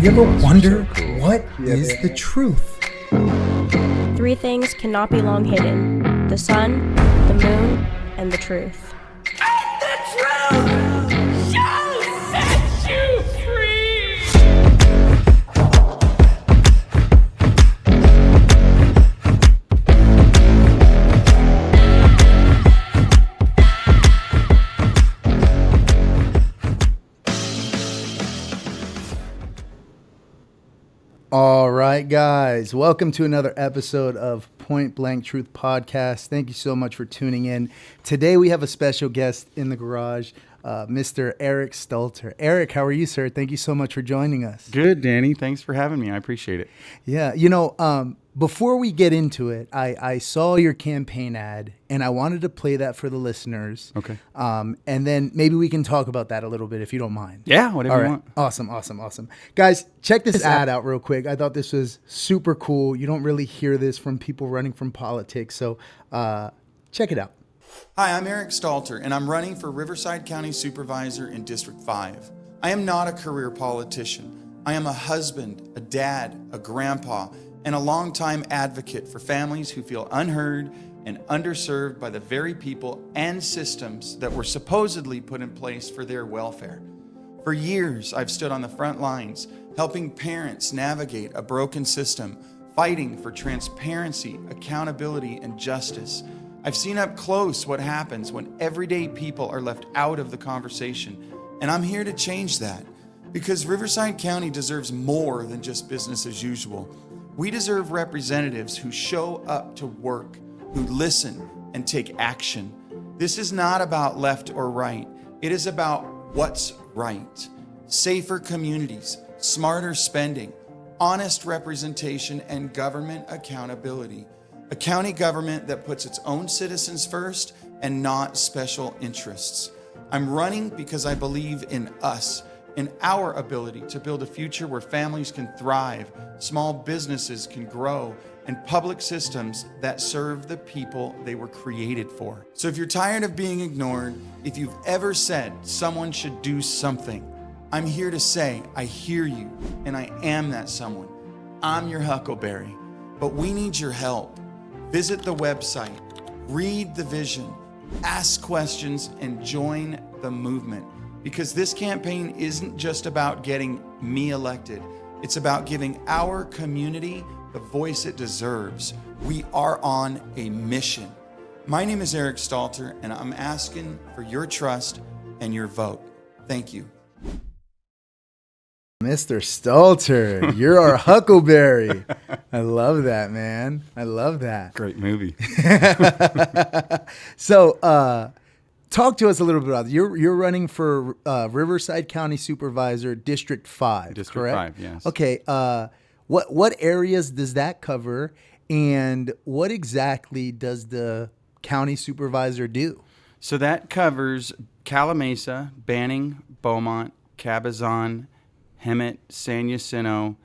You ever wonder what is the truth? Three things cannot be long hidden: the sun, the moon, and the truth. And the truth shall set you free! All right, guys, welcome to another episode of Point Blank Truth Podcast. Thank you so much for tuning in. Today we have a special guest in the garage, Mr. Eric Stalter. Eric, how are you, sir? Thank you so much for joining us. Good, Danny. Thanks for having me. I appreciate it. Yeah, before we get into it, I saw your campaign ad, and I wanted to play that for the listeners. Okay. And then maybe we can talk about that a little bit if you don't mind. Yeah, whatever you want. Awesome. Guys, check this ad out real quick. I thought this was super cool. You don't really hear this from people running from politics, so check it out. Hi, I'm Eric Stalter, and I'm running for Riverside County Supervisor in District 5. I am not a career politician. I am a husband, a dad, a grandpa, and a longtime advocate for families who feel unheard and underserved by the very people and systems that were supposedly put in place for their welfare. For years, I've stood on the front lines, helping parents navigate a broken system, fighting for transparency, accountability, and justice. I've seen up close what happens when everyday people are left out of the conversation, and I'm here to change that, because Riverside County deserves more than just business as usual. We deserve representatives who show up to work, who listen and take action. This is not about left or right. It is about what's right. Safer communities, smarter spending, honest representation, and government accountability. A county government that puts its own citizens first and not special interests. I'm running because I believe in us, in our ability to build a future where families can thrive, small businesses can grow, and public systems that serve the people they were created for. So if you're tired of being ignored, if you've ever said someone should do something, I'm here to say I hear you, and I am that someone. I'm your Huckleberry, but we need your help. Visit the website, read the vision, ask questions, and join the movement. Because this campaign isn't just about getting me elected. It's about giving our community the voice it deserves. We are on a mission. My name is Eric Stalter, and I'm asking for your trust and your vote. Thank you. Mr. Stalter, you're our Huckleberry. I love that, man. I love that. Great movie. So, talk to us a little bit about it. You're running for Riverside County Supervisor, District 5, District correct? 5, yes. Okay. What areas does that cover, and what exactly does the county supervisor do? So that covers Calamasa, Banning, Beaumont, Cabazon, Hemet, San Jacinto,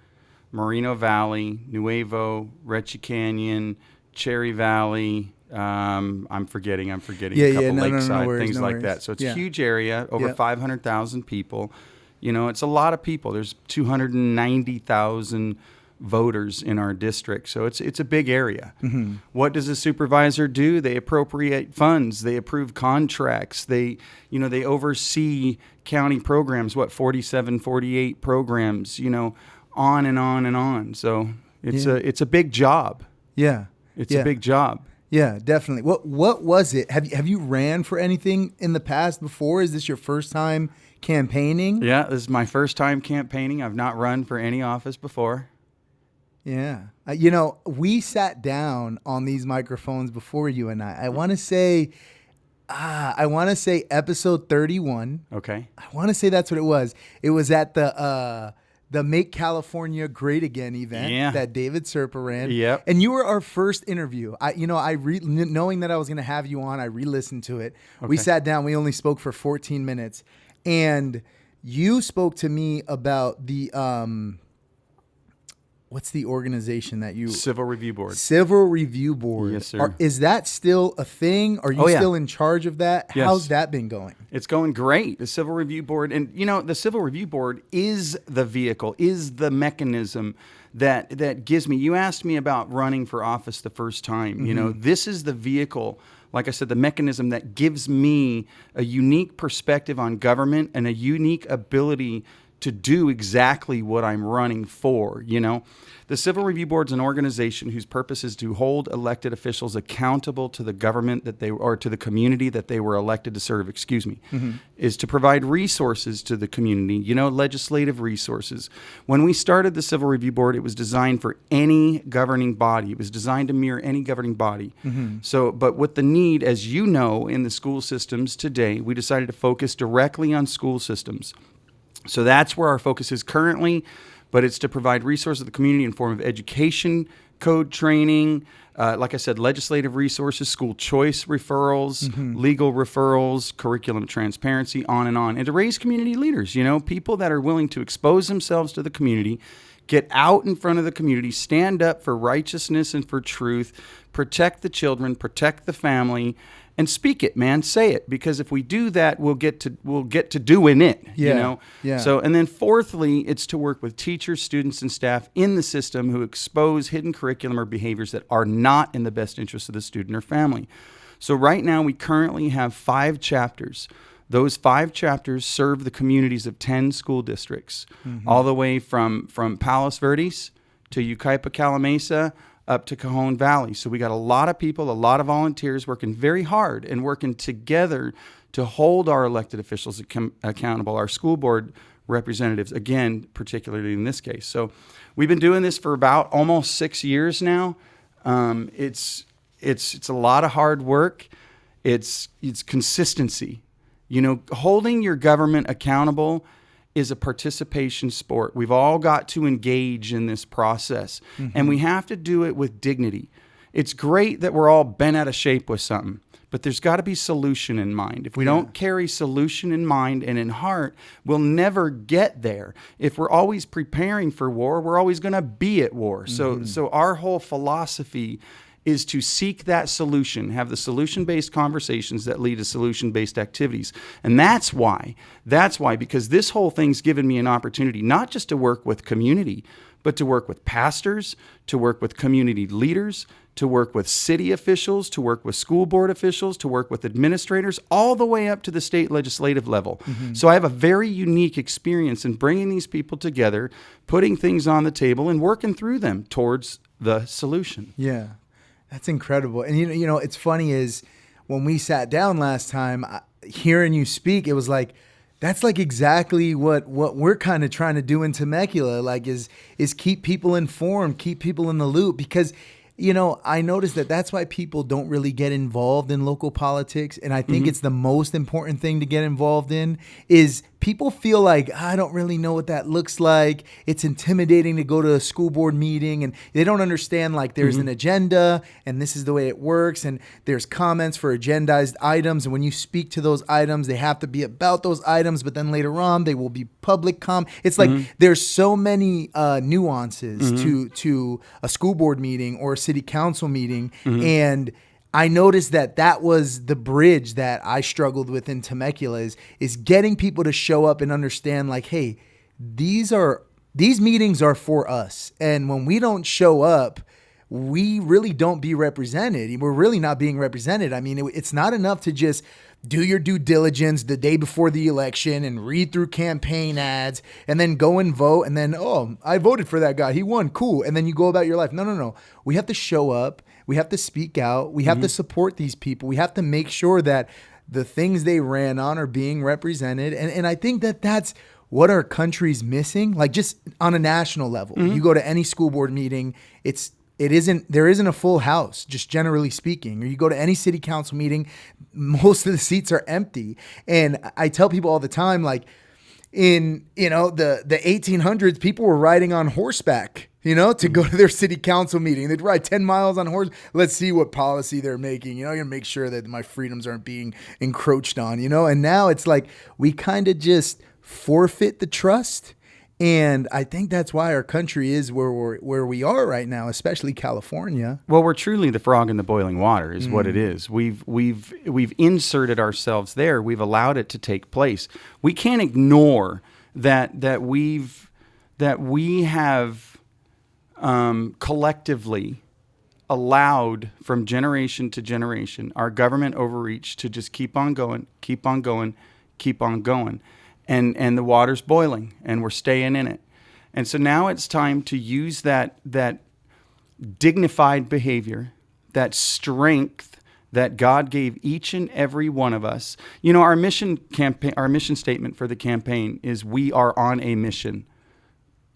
Moreno Valley, Nuevo, Reche Canyon, Cherry Valley. I'm forgetting a couple lakeside, things like that. So it's a huge area, over 500,000 people. You know, it's a lot of people. There's 290,000 voters in our district. So it's a big area. Mm-hmm. What does a supervisor do? They appropriate funds. They approve contracts. They oversee county programs, 47, 48 programs, on and on and on. So it's a big job. Yeah. It's a big job. Yeah, definitely. What was it? Have you ran for anything in the past before? Is this your first time campaigning? Yeah, this is my first time campaigning. I've not run for any office before. Yeah. We sat down on these microphones before, you and I. I want to say episode 31. Okay. I want to say that's what it was. It was at the Make California Great Again event that David Serpa ran. Yep. And you were our first interview. Knowing that I was going to have you on, I re-listened to it. Okay. We sat down. We only spoke for 14 minutes. And you spoke to me about the what's the organization that you Civil Review Board. Civil Review Board? Yes, sir. Is that still a thing? Are you Oh, yeah. still in charge of that? Yes. How's that been going? It's going great. The Civil Review Board, and the Civil Review Board is the vehicle, is the mechanism that gives me. You asked me about running for office the first time. This is the vehicle, like I said, the mechanism that gives me a unique perspective on government and a unique ability to do exactly what I'm running for. The Civil Review Board is an organization whose purpose is to hold elected officials accountable to the government or to the community that they were elected to serve, is to provide resources to the community, legislative resources. When we started the Civil Review Board, it was designed for any governing body. It was designed to mirror any governing body. But with the need, as you know, in the school systems today, we decided to focus directly on school systems. So that's where our focus is currently, but it's to provide resources to the community in form of education, code training, like I said, legislative resources, school choice referrals, legal referrals, curriculum transparency, on, and to raise community leaders, people that are willing to expose themselves to the community, get out in front of the community, stand up for righteousness and for truth, protect the children, protect the family, and speak it, man. Say it, because if we do that, we'll get to doing it. Yeah. So, and then fourthly, it's to work with teachers, students, and staff in the system who expose hidden curriculum or behaviors that are not in the best interest of the student or family. So right now, we currently have 5 chapters. Those 5 chapters serve the communities of 10 school districts, all the way from Palos Verdes to Yucaipa, Calamasa, up to Cajon Valley. So we got a lot of people, a lot of volunteers working very hard and working together to hold our elected officials accountable, our school board representatives, again, particularly in this case. So we've been doing this for about almost 6 years now. It's a lot of hard work. It's consistency. Holding your government accountable is a participation sport. We've all got to engage in this process, and we have to do it with dignity. It's great that we're all bent out of shape with something, but there's got to be solution in mind. If we don't carry solution in mind and in heart, we'll never get there. If we're always preparing for war, we're always going to be at war. So our whole philosophy is to seek that solution, have the solution-based conversations that lead to solution-based activities. And that's why, because this whole thing's given me an opportunity not just to work with community, but to work with pastors, to work with community leaders, to work with city officials, to work with school board officials, to work with administrators, all the way up to the state legislative level. So I have a very unique experience in bringing these people together, putting things on the table, and working through them towards the solution. Yeah. That's incredible. And, it's funny is when we sat down last time, hearing you speak, it was like, that's like exactly what we're kind of trying to do in Temecula, like is keep people informed, keep people in the loop, because I noticed that's why people don't really get involved in local politics. And I think it's the most important thing to get involved in is people feel like, I don't really know what that looks like. It's intimidating to go to a school board meeting, and they don't understand like there's an agenda and this is the way it works. And there's comments for agendized items. And when you speak to those items, they have to be about those items, but then later on they will be public It's like there's so many nuances to a school board meeting or a city council meeting. And I noticed that was the bridge that I struggled with in Temecula is getting people to show up and understand like, hey, these meetings are for us. And when we don't show up, we really don't be represented. We're really not being represented. I mean, it's not enough to just do your due diligence the day before the election and read through campaign ads and then go and vote. And then, oh, I voted for that guy. He won. Cool. And then you go about your life. No. We have to show up. We have to speak out. We have to support these people. We have to make sure that the things they ran on are being represented. And I think that's what our country's missing, like just on a national level. You go to any school board meeting, there isn't a full house, just generally speaking. Or you go to any city council meeting, most of the seats are empty. And I tell people all the time, like in the 1800s, people were riding on horseback, to go to their city council meeting. They'd ride 10 miles on horse. Let's see what policy they're making. I'm going to make sure that my freedoms aren't being encroached on, And now it's like we kind of just forfeit the trust. And I think that's why our country is where we are right now, especially California. Well, we're truly the frog in the boiling water is what it is. We've inserted ourselves there. We've allowed it to take place. We can't ignore that we have collectively allowed from generation to generation our government overreach to just keep on going, keep on going, keep on going. And the water's boiling, and we're staying in it. And so now it's time to use that dignified behavior, that strength that God gave each and every one of us. You know, our mission statement for the campaign is we are on a mission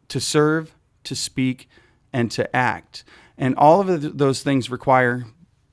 to serve, to speak, and to act. And all of those things require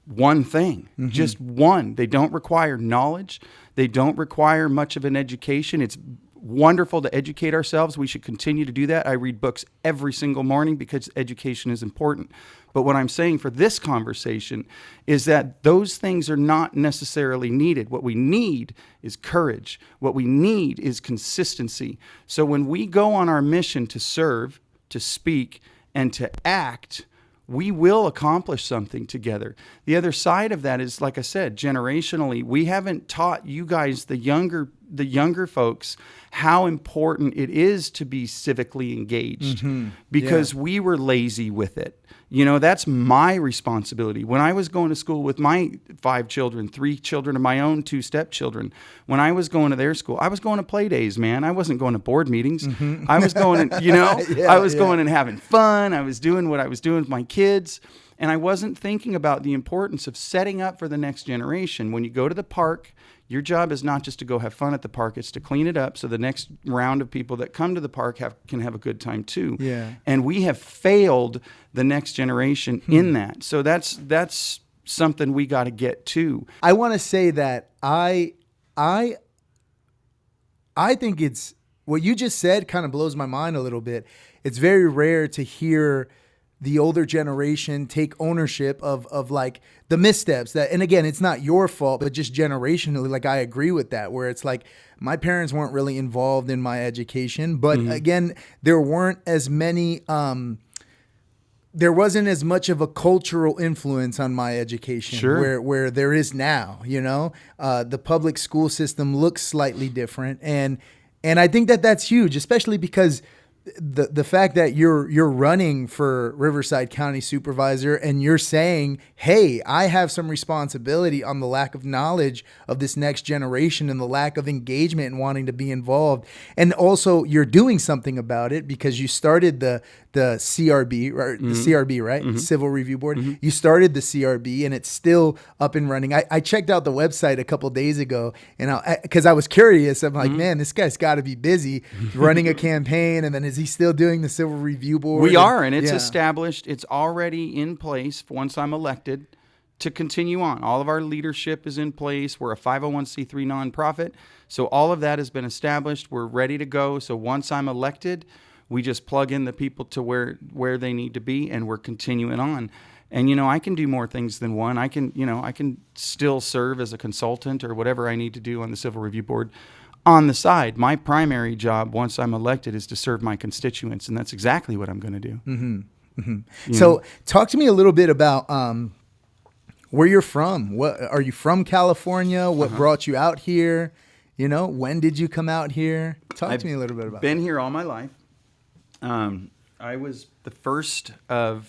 one thing, just one. They don't require knowledge. They don't require much of an education. It's wonderful to educate ourselves. We should continue to do that. I read books every single morning because education is important. But what I'm saying for this conversation is that those things are not necessarily needed. What we need is courage. What we need is consistency. So when we go on our mission to serve, to speak, and to act, we will accomplish something together. The other side of that is, like I said, generationally, we haven't taught you guys, the younger folks, how important it is to be civically engaged because we were lazy with it. You know, that's my responsibility. When I was going to school with my 5 children, 3 children of my own, 2 stepchildren, when I was going to their school, I was going to play days, man. I wasn't going to board meetings. I was going, going and having fun. I was doing what I was doing with my kids. And I wasn't thinking about the importance of setting up for the next generation. When you go to the park, your job is not just to go have fun at the park, it's to clean it up so the next round of people that come to the park can have a good time too. Yeah. And we have failed the next generation in that. So that's something we got to get to. I want to say that I think it's what you just said kind of blows my mind a little bit. It's very rare to hear the older generation take ownership of like the missteps that, and again, it's not your fault, but just generationally, like I agree with that, where it's like my parents weren't really involved in my education, but again, there weren't as many, there wasn't as much of a cultural influence on my education where there is now, you know. The public school system looks slightly different. And I think that that's huge, especially because the fact that you're running for Riverside County Supervisor and you're saying, hey, I have some responsibility on the lack of knowledge of this next generation and the lack of engagement and wanting to be involved. And also you're doing something about it because you started the CRB, or the CRB, right? Civil Review Board. You started the CRB and it's still up and running. I checked out the website a couple days ago and because I was curious. I'm like, man, this guy's got to be busy running a campaign. And then is he still doing the Civil Review Board? We are, and it's established. It's already in place once I'm elected to continue on. All of our leadership is in place. We're a 501c3 nonprofit. So all of that has been established. We're ready to go. So once I'm elected, we just plug in the people to where they need to be, and we're continuing on. And, you know, I can do more things than one. I can still serve as a consultant or whatever I need to do on the Civil Review Board on the side. My primary job once I'm elected is to serve my constituents, and that's exactly what I'm going to do. So talk to me a little bit about where you're from. What are you from? California? What brought you out here? You know, when did you come out here? Talk to me a little bit about Been here all my life. I was the first of,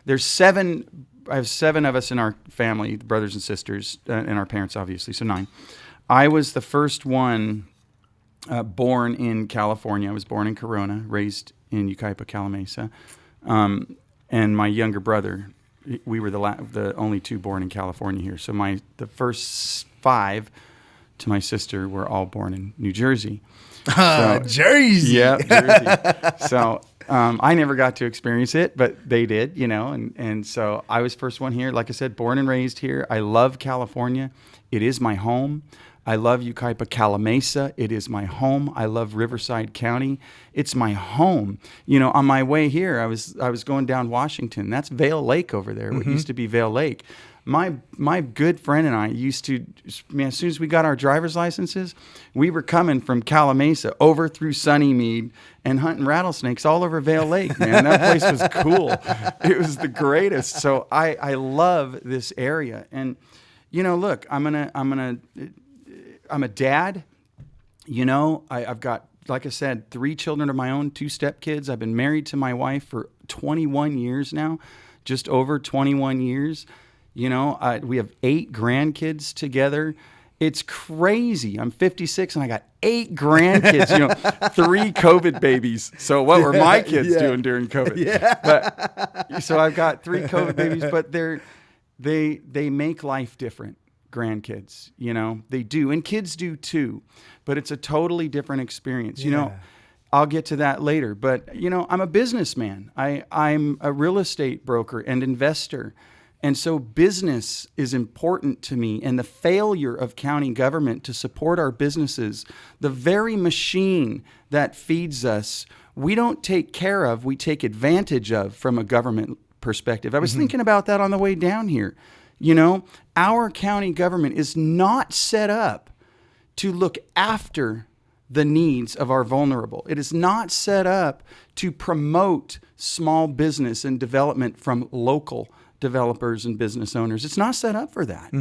there's 7, I have 7 of us in our family, brothers and sisters, and our parents, obviously, so 9. I was the first one born in California. I was born in Corona, raised in Yucaipa, Calamasa. And my younger brother, we were the only 2 born in California here. So the first 5 to my sister were all born in New Jersey. So, Jersey. Yeah, Jersey. So I never got to experience it, but they did, you know. And so I was first one here. Like I said, born and raised here. I love California. It is my home. I love Yucaipa, Calamasa. It is my home. I love Riverside County. It's my home. You know, on my way here, I was going down Washington. That's Vail Lake over there, what used to be Vail Lake. my good friend and I used to, man, as soon as we got our driver's licenses, we were coming from Calamasa over through Sunnymead and hunting rattlesnakes all over Vale Lake, man. That place was cool. It was the greatest. So I love this area. And, look, I'm a dad. I've got, like I said, 3 children of my own, 2 stepkids. I've been married to my wife for 21 years now, just over 21 years. We have 8 grandkids together. It's crazy. I'm 56 and I got 8 grandkids, 3 COVID babies. So what were my kids doing during COVID? Yeah. So I've got 3 COVID babies, but they make life different. Grandkids, they do, and kids do too, but it's a totally different experience. I'll get to that later, but I'm a businessman. I'm a real estate broker and investor. And so business is important to me, and the failure of county government to support our businesses, the very machine that feeds us, we don't take care of, we take advantage of from a government perspective. I was thinking about that on the way down here. Our county government is not set up to look after the needs of our vulnerable. It is not set up to promote small business and development from local developers and business owners. It's not set up for that.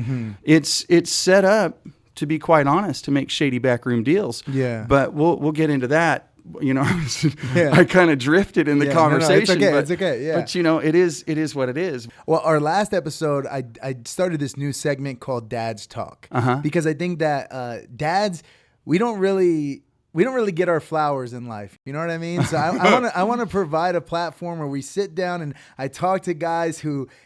It's set up, to be quite honest, to make shady backroom deals. Yeah. But we'll get into that. I kind of drifted in the conversation. No, it's okay. Yeah. But it is what it is. Well, our last episode, I started this new segment called Dad's Talk, because I think that dads, we don't really get our flowers in life. You know what I mean? So I want to provide a platform where we sit down and I talk to guys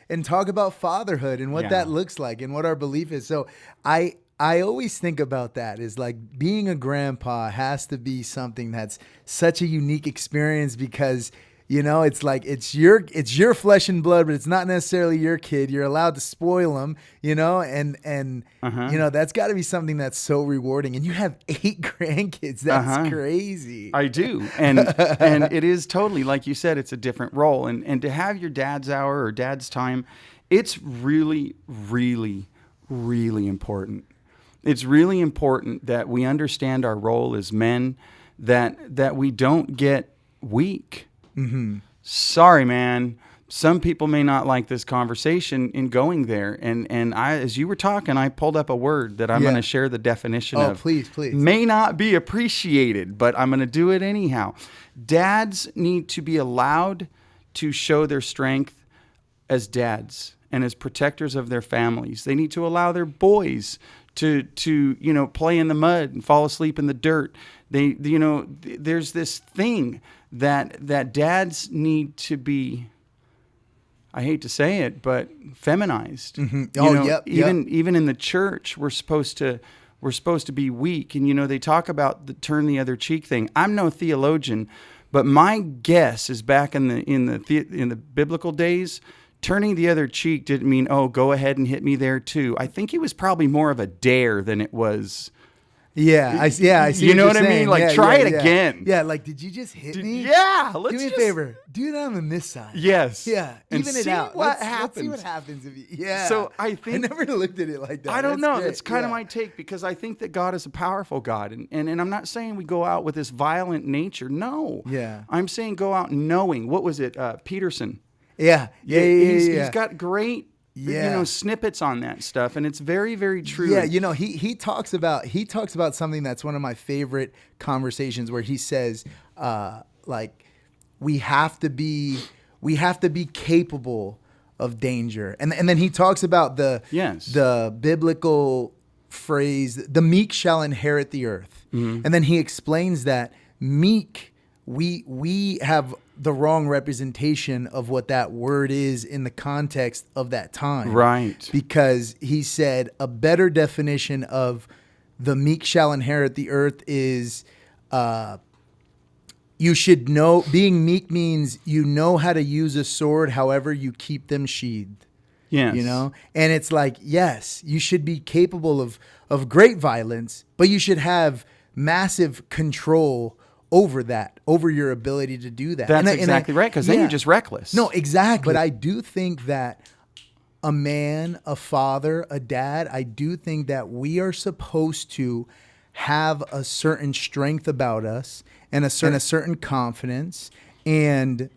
and talk about fatherhood and what that looks like and what our belief is. So I always think about that, is like being a grandpa has to be something that's such a unique experience, because it's like it's your flesh and blood, but it's not necessarily your kid. You're allowed to spoil them, and that's got to be something that's so rewarding. And you have 8 grandkids. That's crazy. I do, and it is totally, like you said, it's a different role. And to have your dad's hour or dad's time, it's really, really, really important. It's really important that we understand our role as men, that we don't get weak. Sorry, man. Some people may not like this conversation in going there. And I, as you were talking, I pulled up a word that I'm going to share the definition of. Please. May not be appreciated, but I'm going to do it anyhow. Dads need to be allowed to show their strength as dads and as protectors of their families. They need to allow their boys to play in the mud and fall asleep in the dirt. There's this thing that dads need to be, I hate to say it, but feminized. Even in the church, we're supposed to be weak. And they talk about the turn the other cheek thing. I'm no theologian, but my guess is back in the biblical days, turning the other cheek didn't mean, oh, go ahead and hit me there too. I think it was probably more of a dare than it was. I see. You know what I mean? Like, try it again. Yeah, like, did you just hit me? Yeah, do me a favor. Do that on this side. Yes. Yeah. And even it out. Let's see what happens if you. Yeah. So I think I never looked at it like that. I don't know. That's kind of my take, because I think that God is a powerful God, and I'm not saying we go out with this violent nature. No. Yeah. I'm saying go out knowing. What was it? Peterson. Yeah. He's got great. Snippets on that stuff, and it's very, very true. Yeah, he talks about something that's one of my favorite conversations, where he says, like, we have to be capable of danger, and then he talks about the biblical phrase, "The meek shall inherit the earth," and then he explains that meek, we have the wrong representation of what that word is in the context of that time. Right. Because he said a better definition of the meek shall inherit the earth is you should know, being meek means you know how to use a sword, however you keep them sheathed. Yes. And it's like, yes, you should be capable of great violence, but you should have massive control over your ability to do that. That's exactly right, because then you're just reckless. No, exactly. But I do think that a man, a father, a dad, I do think that we are supposed to have a certain strength about us and a certain confidence. And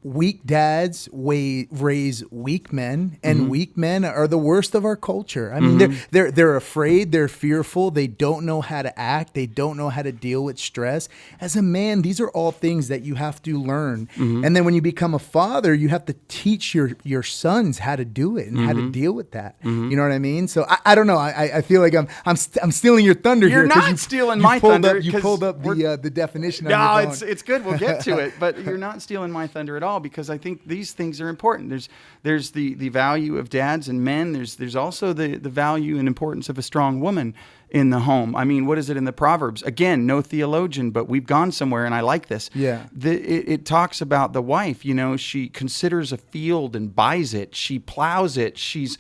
weak dads raise weak men, and weak men are the worst of our culture. I mean, they're afraid, they're fearful, they don't know how to act, they don't know how to deal with stress. As a man, these are all things that you have to learn. And then when you become a father, you have to teach your sons how to do it and how to deal with that. You know what I mean? So I don't know. I feel like I'm stealing your thunder here. You're 'cause not stealing my thunder. You pulled up the definition. No, on your phone. it's good. We'll get to it, but you're not stealing my thunder at all, because I think these things are important. There's the value of dads and men. There's also the value and importance of a strong woman in the home. I mean, what is it in the Proverbs? Again, no theologian, but we've gone somewhere, and I like this. Yeah. It talks about the wife. She considers a field and buys it. She plows it. She's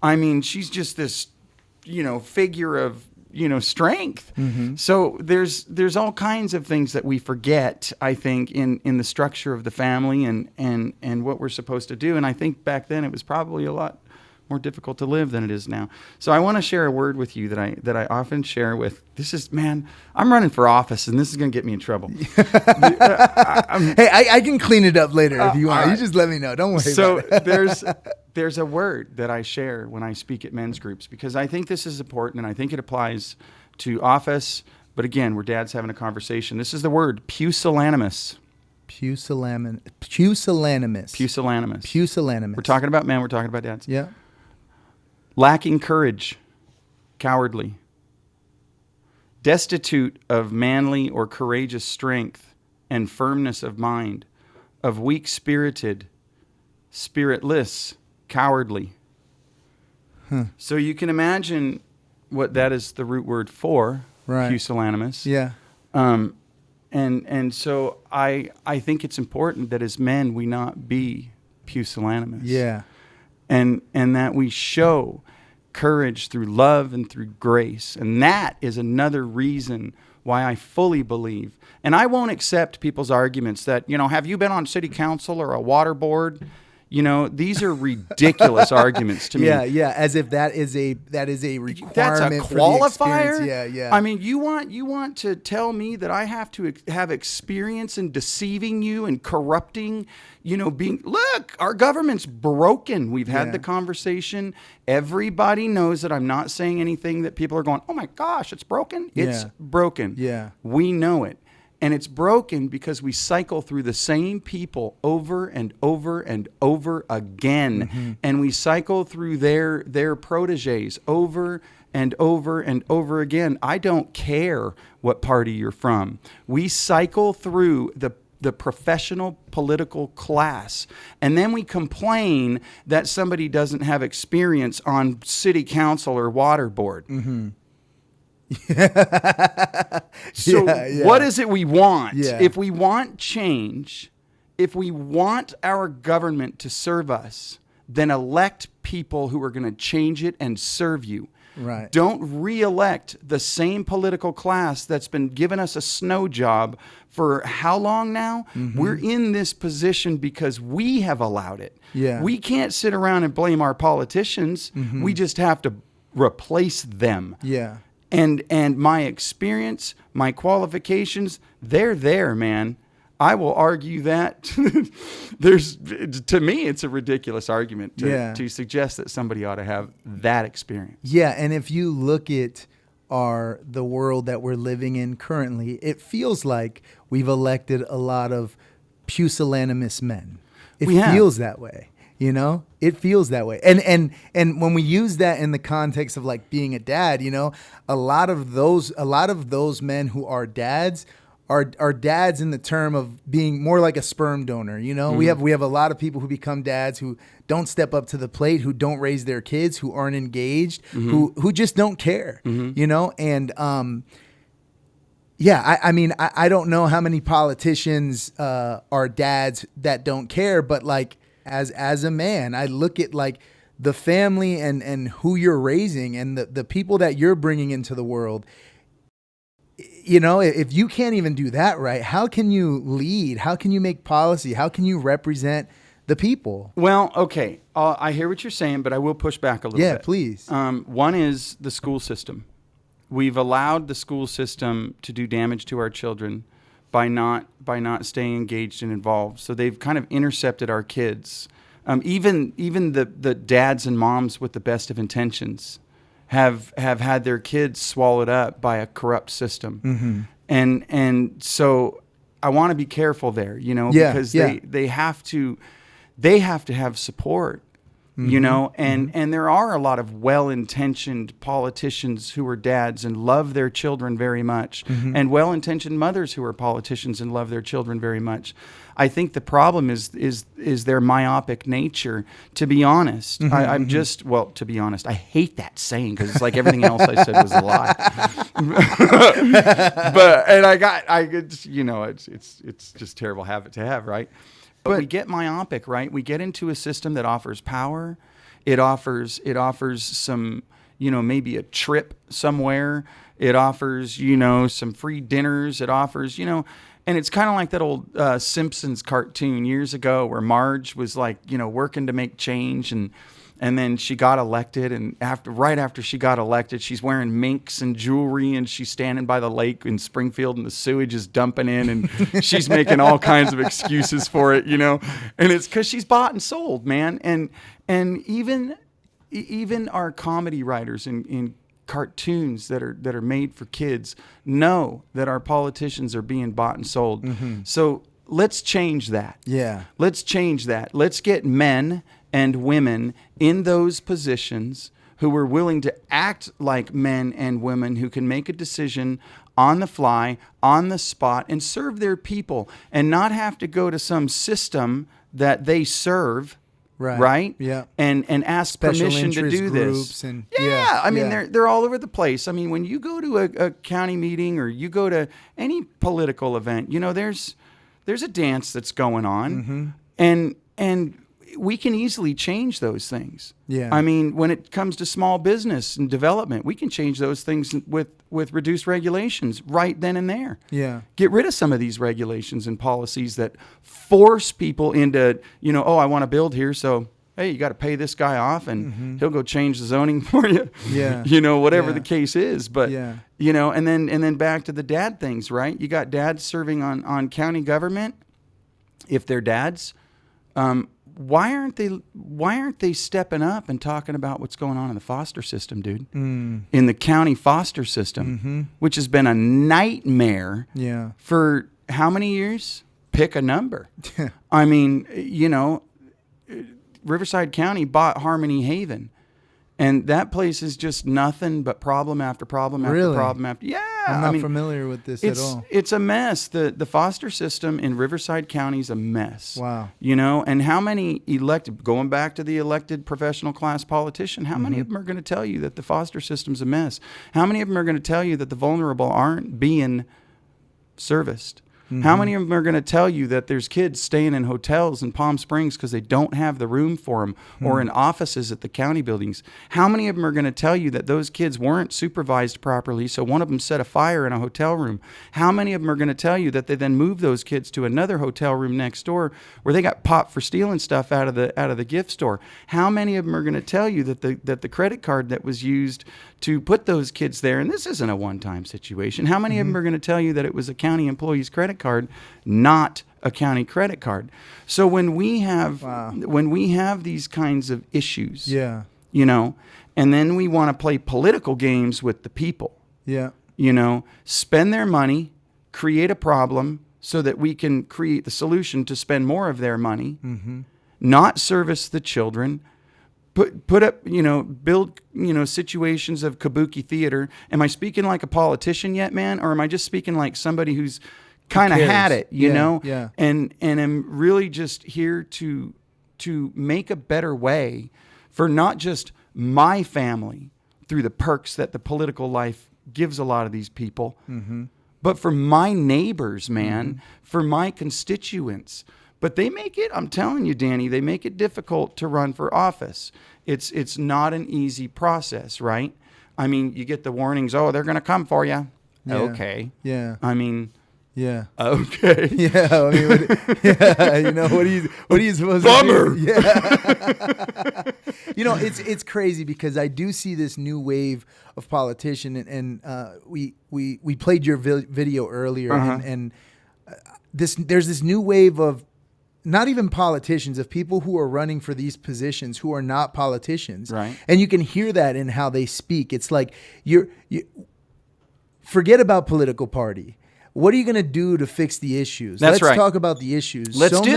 just this, figure of strength. So there's all kinds of things that we forget, I think, in the structure of the family and what we're supposed to do. And I think back then it was probably a lot more difficult to live than it is now. So I want to share a word with you that I often share with. I'm running for office, and this is going to get me in trouble. Hey, I can clean it up later if you want. right. You just let me know. Don't worry about it. So there's a word that I share when I speak at men's groups, because I think this is important, and I think it applies to office. But again, we're dads having a conversation. This is the word pusillanimous. Pusillanimous. We're talking about men. We're talking about dads. Yeah. Lacking courage, cowardly, destitute of manly or courageous strength and firmness of mind, of weak-spirited, spiritless, cowardly. So you can imagine what that is the root word for, right. Pusillanimous. Yeah. And so I think it's important that as men we not be pusillanimous. Yeah. And that we show courage through love and through grace. And that is another reason why I fully believe. And I won't accept people's arguments that, have you been on city council or a water board? These are ridiculous arguments to me. Yeah, as if that is a requirement. That's a qualifier. For the yeah. I mean, you want to tell me that I have to have experience in deceiving you and corrupting, look, our government's broken. We've had the conversation. Everybody knows that I'm not saying anything that people are going, oh my gosh, it's broken. It's broken. Yeah. We know it. And it's broken because we cycle through the same people over and over and over again. And we cycle through their proteges over and over and over again. I don't care what party you're from. We cycle through the professional political class. And then we complain that somebody doesn't have experience on city council or water board. So what is it we want? Yeah. If we want change, if we want our government to serve us, then elect people who are going to change it and serve you. Right. Don't re-elect the same political class that's been giving us a snow job for how long now? We're in this position because we have allowed it. Yeah. We can't sit around and blame our politicians. We just have to replace them. Yeah. And my experience, my qualifications, they're there, man. I will argue that to me, it's a ridiculous argument to suggest that somebody ought to have that experience. Yeah. And if you look at the world that we're living in currently, it feels like we've elected a lot of pusillanimous men. It feels that way. It feels that way. And when we use that in the context of like being a dad, a lot of those men who are dads are dads in the term of being more like a sperm donor. We have a lot of people who become dads who don't step up to the plate, who don't raise their kids, who aren't engaged, who just don't care. And I don't know how many politicians are dads that don't care, but like as a man, I look at like the family and who you're raising and the people that you're bringing into the world. If you can't even do that right, how can you lead? How can you make policy? How can you represent the people. Well, okay. I hear what you're saying, but I will push back a little Yeah, bit. please. One is the school system. We've allowed the school system to do damage to our children by not staying engaged and involved. So they've kind of intercepted our kids. Even the dads and moms with the best of intentions have had their kids swallowed up by a corrupt system. And so I want to be careful there, because they have to have support. And there are a lot of well-intentioned politicians who are dads and love their children very much, and well-intentioned mothers who are politicians and love their children very much. I think the problem is their myopic nature, to be honest. To be honest, I hate that saying because it's like everything else I said was a lie. It's just a terrible habit to have, right? But we get myopic, right? We get into a system that offers power. It offers some, maybe a trip somewhere. It offers, some free dinners. It offers, and it's kind of like that old Simpsons cartoon years ago where Marge was like, working to make change, and then she got elected, and right after she got elected, she's wearing minks and jewelry, and she's standing by the lake in Springfield, and the sewage is dumping in, and she's making all kinds of excuses for it, and it's because she's bought and sold, man. And even our comedy writers in cartoons that are made for kids know that our politicians are being bought and sold. So let's change that. Yeah. Let's change that. Let's get men and women in those positions who are willing to act like men and women who can make a decision on the fly, on the spot, and serve their people, and not have to go to some system that they serve. Right. Yeah. And ask Special permission to interest do groups this. and I mean, they're all over the place. I mean, when you go to a county meeting or you go to any political event, there's a dance that's going on, and we can easily change those things. Yeah. I mean, when it comes to small business and development, we can change those things with reduced regulations right then and there. Yeah. Get rid of some of these regulations and policies that force people into, I want to build here, so hey, you got to pay this guy off, and he'll go change the zoning for you. Yeah. Whatever the case is. But Yeah. and then back to the dad things, right? You got dads serving on county government. If they're dads, why aren't they stepping up and talking about what's going on in the foster system, dude? In the county foster system, which has been a nightmare for how many years? Pick a number. I mean, Riverside County bought Harmony Haven, and that place is just nothing but problem after problem after problem after. Yeah, I'm not familiar with this at all. It's a mess. The foster system in Riverside County is a mess. Wow. And how many going back to the elected professional class politician, how many of them are going to tell you that the foster system's a mess? How many of them are going to tell you that the vulnerable aren't being serviced? How many of them are going to tell you that there's kids staying in hotels in Palm Springs because they don't have the room for them, or in offices at the county buildings? How many of them are going to tell you that those kids weren't supervised properly, so one of them set a fire in a hotel room? How many of them are going to tell you that they then moved those kids to another hotel room next door where they got popped for stealing stuff out of the gift store? How many of them are going to tell you that the credit card that was used to put those kids there, and this isn't a one-time situation, how many of them are going to tell you that it was a county employee's credit card, not a county credit card? So when we have these kinds of issues, and then we want to play political games with the people, spend their money, create a problem so that we can create the solution to spend more of their money, not service the children, put up, build, situations of kabuki theater. Am I speaking like a politician yet, man? Or am I just speaking like somebody who's kind of had it, Yeah. And am really just here to make a better way for not just my family through the perks that the political life gives a lot of these people, but for my neighbors, man, for my constituents. But they make it, I'm telling you, Danny, they make it difficult to run for office. It's not an easy process, right? I mean, you get the warnings, they're going to come for you. Yeah. Okay. Yeah. I mean, Yeah. Okay. Yeah. I mean, yeah. You know, what are you supposed Bummer. to do? Yeah. You know, it's crazy because I do see this new wave of politician, and we played your video earlier, and there's this new wave of not even politicians, of people who are running for these positions who are not politicians. Right. And you can hear that in how they speak. It's like you forget about political party. What are you going to do to fix the issues? Let's talk about the issues. Let's do.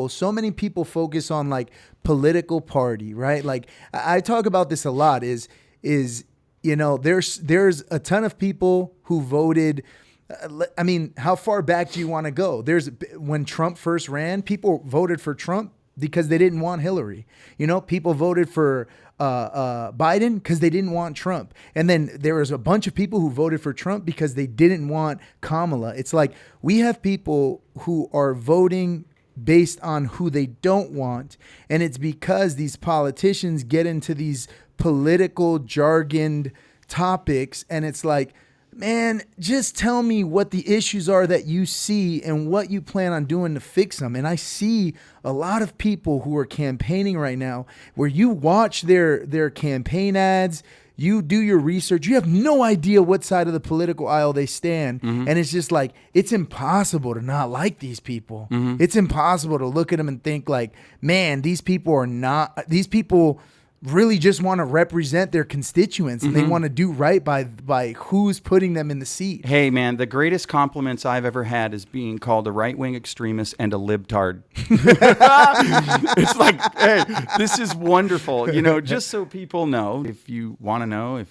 So many people focus on like political party, right? Like I talk about this a lot is, you know, there's a ton of people who voted. I mean, how far back do you want to go? When Trump first ran, people voted for Trump because they didn't want Hillary. You know, people voted for Biden because they didn't want Trump. And then there was a bunch of people who voted for Trump because they didn't want Kamala. It's like we have people who are voting based on who they don't want. And it's because these politicians get into these political jargoned topics. And it's like, man, just tell me what the issues are that you see and what you plan on doing to fix them. And I see a lot of people who are campaigning right now where you watch their campaign ads, you do your research, you have no idea what side of the political aisle they stand. And it's just like, it's impossible to not like these people. It's impossible to look at them and think like, man, these people really just want to represent their constituents and they want to do right by who's putting them in the seat. Hey, man, the greatest compliments I've ever had is being called a right-wing extremist and a libtard. It's like, hey, this is wonderful. You know, just so people know, if you want to know, if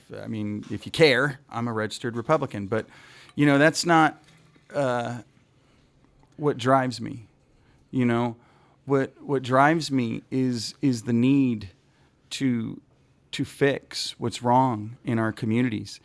you care, I'm a registered Republican. But, you know, that's not what drives me. You know, what drives me is the need to fix what's wrong in our communities.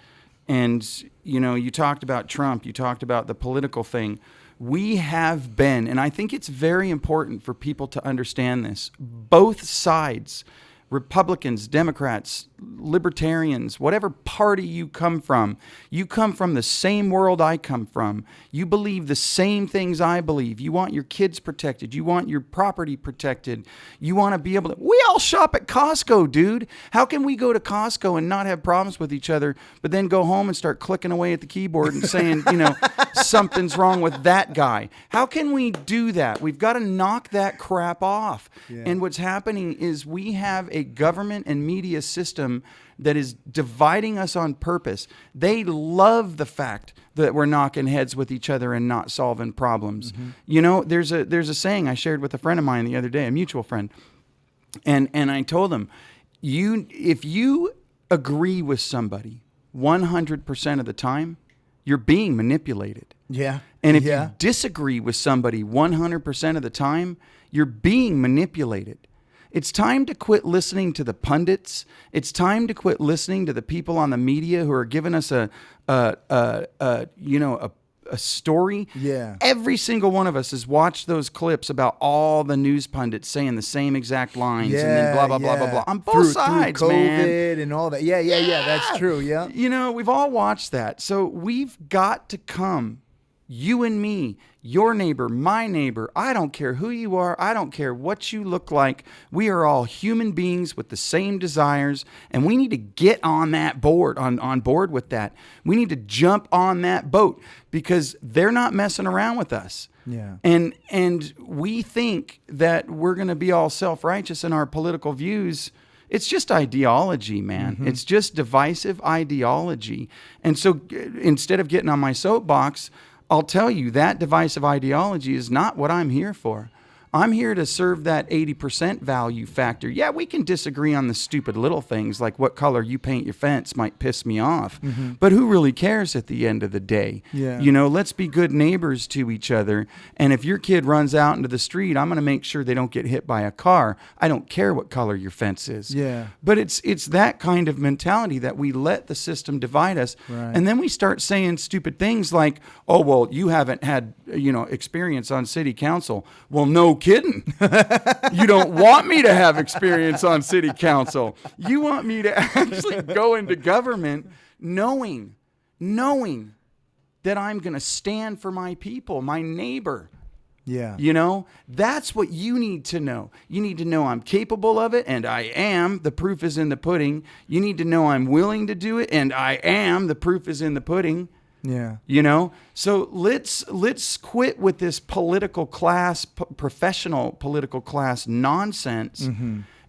And, you know, you talked about Trump, you talked about the political thing. We have been, and I think it's very important for people to understand this, both sides, Republicans, Democrats, libertarians, whatever party you come from the same world I come from. You believe the same things I believe. You want your kids protected. You want your property protected. You want to be able to... We all shop at Costco, dude. How can we go to Costco and not have problems with each other, but then go home and start clicking away at the keyboard and saying, you know, something's wrong with that guy? How can we do that? We've got to knock that crap off. Yeah. And what's happening is we have a government and media system that is dividing us on purpose. They love the fact that we're knocking heads with each other and not solving problems. You know, there's a saying I shared with a friend of mine the other day, a mutual friend, and I told him, if you agree with somebody 100% of the time, you're being manipulated. Yeah. And if you disagree with somebody 100% of the time, you're being manipulated. It's time to quit listening to the pundits. It's time to quit listening to the people on the media who are giving us a story. Yeah. Every single one of us has watched those clips about all the news pundits saying the same exact lines and then blah, blah, blah, blah, blah. On both sides, through COVID man. And all that. Yeah, that's true. Yeah. You know, we've all watched that. So we've got to come, you and me, your neighbor, my neighbor, I don't care who you are, I don't care what you look like. We are all human beings with the same desires, and we need to get on that board, on board with that. We need to jump on that boat because they're not messing around with us. Yeah. And we think that we're going to be all self-righteous in our political views. It's just ideology, man. It's just divisive ideology. And so instead of getting on my soapbox, I'll tell you that divisive ideology is not what I'm here for. I'm here to serve that 80% value factor. Yeah, we can disagree on the stupid little things like what color you paint your fence might piss me off. But who really cares at the end of the day? Yeah. You know, let's be good neighbors to each other. And if your kid runs out into the street, I'm going to make sure they don't get hit by a car. I don't care what color your fence is. Yeah. But it's that kind of mentality that we let the system divide us. Right. And then we start saying stupid things like, oh, well, you haven't had, experience on city council. Well, no kidding. You don't want me to have experience on city council. You want me to actually go into government knowing that I'm going to stand for my people, my neighbor. Yeah. You know, that's what you need to know. You need to know I'm capable of it, and I am. The proof is in the pudding. You need to know I'm willing to do it, and I am. The proof is in the pudding. Yeah. You know, so let's quit with this political class, professional political class nonsense,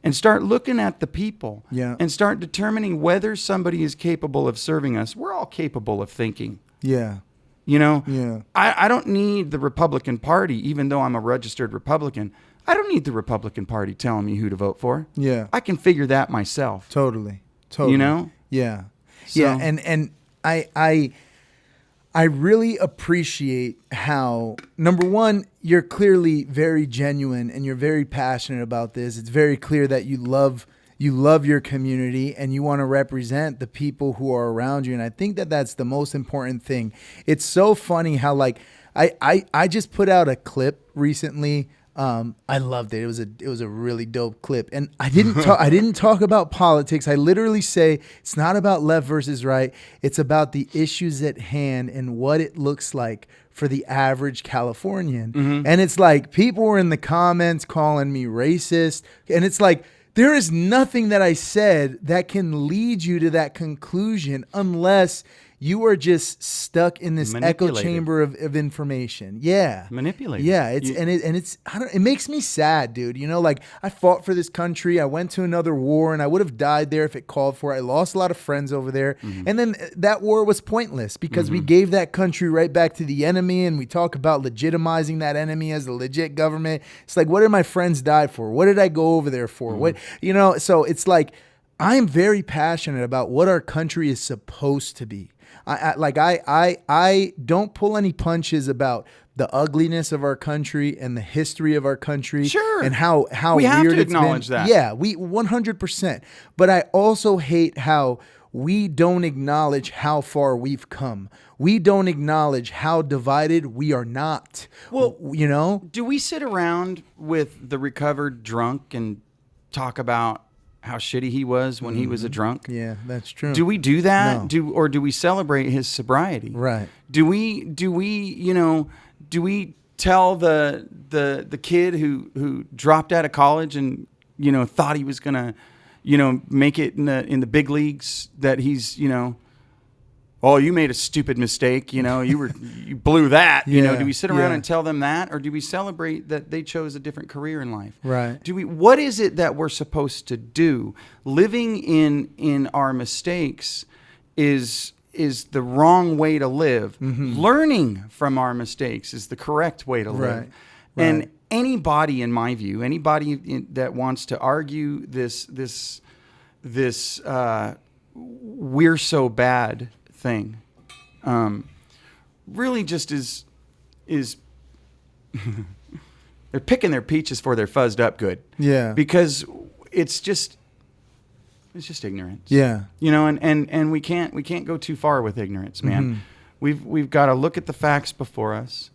and start looking at the people. Yeah. And start determining whether somebody is capable of serving us. We're all capable of thinking. Yeah. You know, Yeah. I don't need the Republican Party, even though I'm a registered Republican. I don't need the Republican Party telling me who to vote for. Yeah. I can figure that myself. Totally. Totally. You know? Yeah. So- Yeah. And I really appreciate how, number one, you're clearly very genuine and you're very passionate about this. It's very clear that you love your community and you want to represent the people who are around you. And I think that that's the most important thing. It's so funny how, like, I just put out a clip recently. I loved it. It was a really dope clip. And I didn't talk about politics. I literally say it's not about left versus right. It's about the issues at hand and what it looks like for the average Californian. And it's like people were in the comments calling me racist. And it's like, there is nothing that I said that can lead you to that conclusion unless you are just stuck in this echo Manipulated. chamber of information. Yeah. Manipulated. Yeah. It makes me sad, dude. You know, like I fought for this country. I went to another war and I would have died there if it called for it. I lost a lot of friends over there. And then that war was pointless because we gave that country right back to the enemy. And we talk about legitimizing that enemy as a legit government. It's like, what did my friends die for? What did I go over there for? What, you know, so it's like, I'm very passionate about what our country is supposed to be. I don't pull any punches about the ugliness of our country and the history of our country. Sure. And how We have weird to it's been. acknowledge that. Yeah, we 100%. But I also hate how we don't acknowledge how far we've come. We don't acknowledge how divided we are not. Well, you know? Do we sit around with the recovered drunk and talk about how shitty he was when he was a drunk? Yeah, that's true. Do we do that? No. Or do we celebrate his sobriety? Right. Do we tell the kid who dropped out of college and thought he was gonna make it in the big leagues that he's oh, you made a stupid mistake, you blew that. Yeah, Do we sit around yeah. and tell them that, or do we celebrate that they chose a different career in life? Right. What is it that we're supposed to do? Living in our mistakes is the wrong way to live. Learning from our mistakes is the correct way to live. Right. And anybody, in my view, that wants to argue this we're so bad thing, really just is they're picking their peaches for their fuzzed up good. Yeah. Because it's just ignorance. Yeah. And we can't go too far with ignorance, man. We've got to look at the facts before us,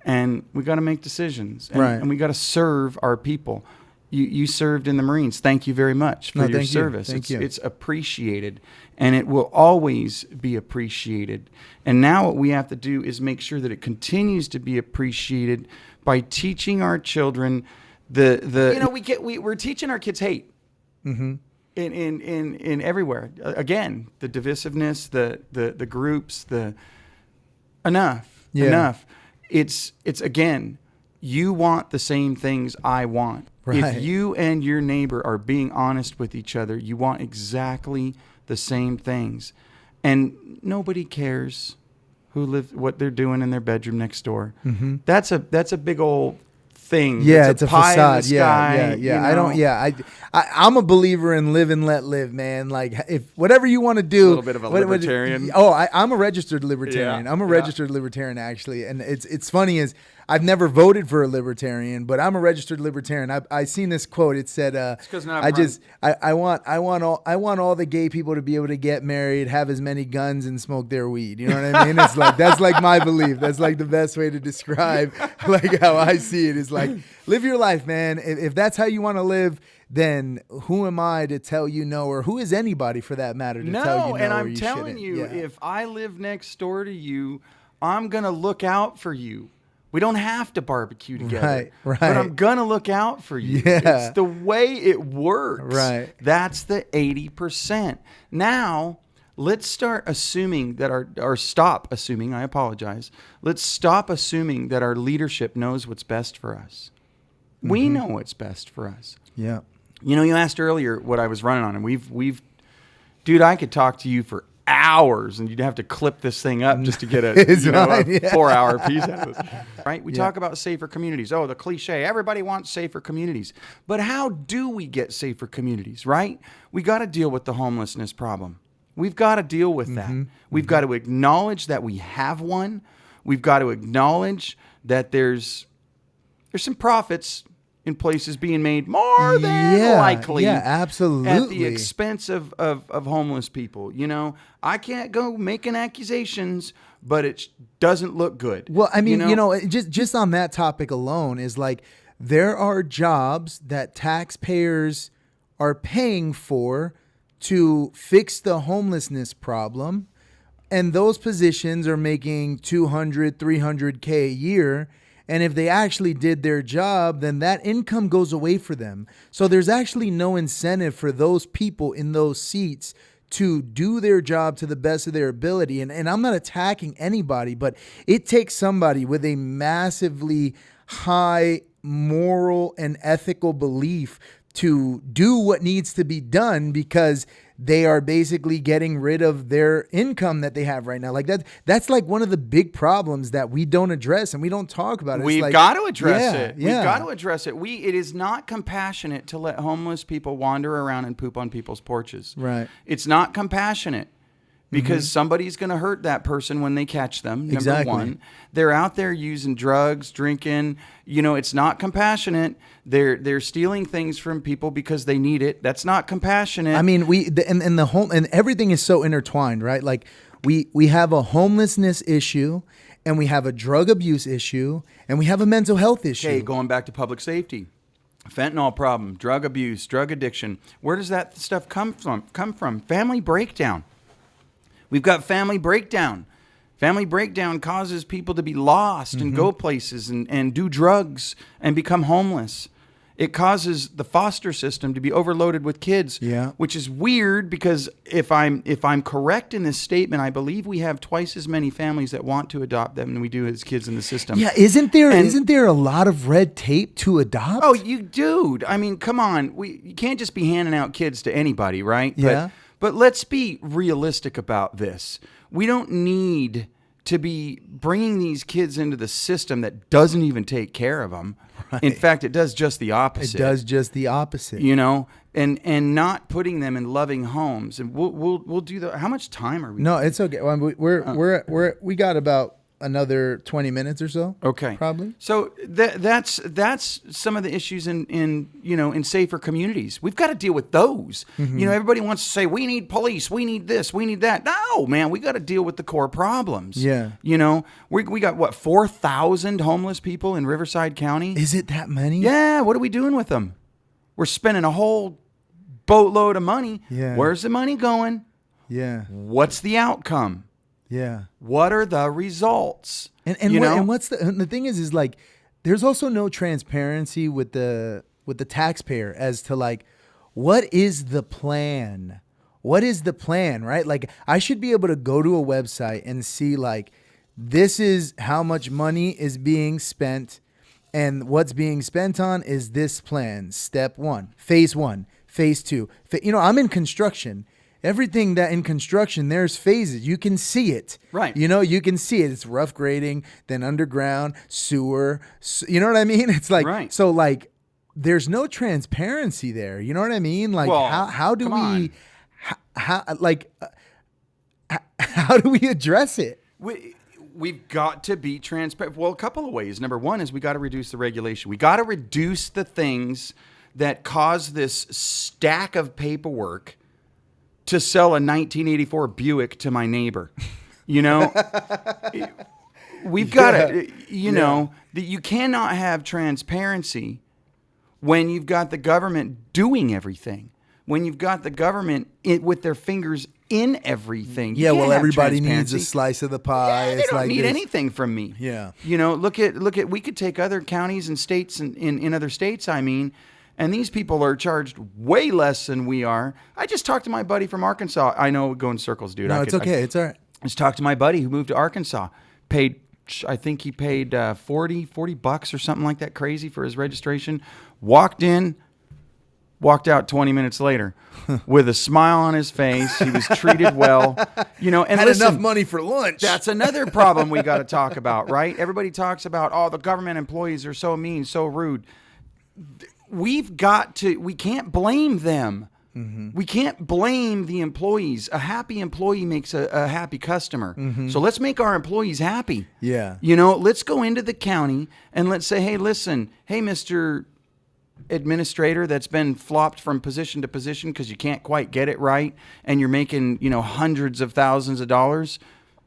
and we got to make decisions, and we got to serve our people. You served in the Marines. Thank you very much for your service. Thank you. It's appreciated, and it will always be appreciated. And now what we have to do is make sure that it continues to be appreciated by teaching our children we're teaching our kids hate. In everywhere. Again, the divisiveness, the groups, enough. It's again, you want the same things I want. Right. If you and your neighbor are being honest with each other, you want exactly the same things. And nobody cares what they're doing in their bedroom next door. That's a big old thing. Yeah, it's a pie in the facade. sky, Yeah. I'm a believer in live and let live, man. Like if whatever you want to do. A little bit of a libertarian. I'm a registered libertarian. Yeah, I'm a registered libertarian actually, and it's funny is I've never voted for a libertarian, but I'm a registered libertarian. I seen this quote. It said, I want all the gay people to be able to get married, have as many guns, and smoke their weed. You know what I mean? It's like that's like my belief. That's like the best way to describe like how I see it. Is like live your life, man. If that's how you want to live, then who am I to tell you no, or who is anybody for that matter to tell you no? And or I'm you telling shouldn't. you, Yeah. if I live next door to you I'm going to look out for you. We don't have to barbecue together. Right. But I'm going to look out for you. Yeah. It's the way it works. Right. That's the 80%. Now, let's start assuming that or stop assuming, I apologize. Let's stop assuming that our leadership knows what's best for us. We know what's best for us. Yeah. You know, you asked earlier what I was running on, and we've dude, I could talk to you for hours, and you'd have to clip this thing up just to get a 4-hour piece out of it. Right? We talk about safer communities. Oh, the cliche, everybody wants safer communities. But how do we get safer communities, right? We got to deal with the homelessness problem. We've got to deal with that. We've got to acknowledge that we have one. We've got to acknowledge that there's some profits in places being made more than likely. Yeah, absolutely. At the expense of homeless people. You know, I can't go making accusations, but it doesn't look good. Well, I mean, just on that topic alone is like there are jobs that taxpayers are paying for to fix the homelessness problem. And those positions are making $200,000, $300K a year. And if they actually did their job, then that income goes away for them. So there's actually no incentive for those people in those seats to do their job to the best of their ability. And I'm not attacking anybody, but it takes somebody with a massively high moral and ethical belief to do what needs to be done, because they are basically getting rid of their income that they have right now. Like that's like one of the big problems that we don't address and we don't talk about. We've got to address it. We've got to address it. It is not compassionate to let homeless people wander around and poop on people's porches. Right. It's not compassionate. Because somebody's going to hurt that person when they catch them. Exactly. Number one, they're out there using drugs, drinking. You know, it's not compassionate. They're stealing things from people because they need it. That's not compassionate. I mean, and everything is so intertwined, right? Like we have a homelessness issue, and we have a drug abuse issue, and we have a mental health issue. Okay, going back to public safety. Fentanyl problem, drug abuse, drug addiction. Where does that stuff come from? Family breakdown. We've got family breakdown. Family breakdown causes people to be lost and go places and do drugs and become homeless. It causes the foster system to be overloaded with kids, which is weird because if I'm correct in this statement, I believe we have twice as many families that want to adopt them than we do as kids in the system. Yeah, isn't there a lot of red tape to adopt? Oh, dude. I mean, come on. You can't just be handing out kids to anybody, right? Yeah. But let's be realistic about this. We don't need to be bringing these kids into the system that doesn't even take care of them. Right. In fact, it does just the opposite. It does just the opposite. You know, and not putting them in loving homes. And we'll do that. How much time are we? No, it's okay. Well, we got about another 20 minutes or so. Okay. Probably. So that's some of the issues in safer communities. We've got to deal with those. You know, everybody wants to say, we need police, we need this, we need that. No, man, we got to deal with the core problems. Yeah. You know, we got 4,000 homeless people in Riverside County. Is it that many? Yeah. What are we doing with them? We're spending a whole boatload of money. Yeah. Where's the money going? Yeah. What's the outcome? Yeah. What are the results? And what's the thing is like there's also no transparency with the taxpayer as to like what is the plan? What is the plan, right? Like I should be able to go to a website and see like this is how much money is being spent, and what's being spent on is this plan. Step 1, phase 1, phase 2. I'm in construction. Everything that in construction, there's phases. You can see it. Right. You know, you can see it. It's rough grading, then underground, sewer. You know what I mean? It's like, right. So like, there's no transparency there. You know what I mean? Like, well, how do we, how do we address it? We've got to be transparent. Well, a couple of ways. Number one is we got to reduce the regulation. We got to reduce the things that cause this stack of paperwork to sell a 1984 Buick to my neighbor. You know, we've got to, know, that you cannot have transparency when you've got the government doing everything, when you've got the government with their fingers in everything. You Yeah, can't well, have everybody needs transparency. a slice of the pie. Yeah, they It's don't like need this. anything from me. Yeah. You know, look at we could take other counties and states and in other states, I mean, and these people are charged way less than we are. I just talked to my buddy from Arkansas. I know we go in circles, dude. No, it's okay. It's all right. I just talked to my buddy who moved to Arkansas. I think he paid $40 or something like that, crazy, for his registration. Walked in, walked out 20 minutes later with a smile on his face. He was treated well, you know. And Had listen, enough money for lunch. that's another problem we got to talk about, right? Everybody talks about, oh, the government employees are so mean, so rude. We can't blame them. Mm-hmm. We can't blame the employees. A happy employee makes a happy customer. Mm-hmm. So let's make our employees happy. Yeah. You know, let's go into the county and let's say, hey, listen, hey, Mr. Administrator that's been flopped from position to position because you can't quite get it right and you're making, you know, hundreds of thousands of dollars.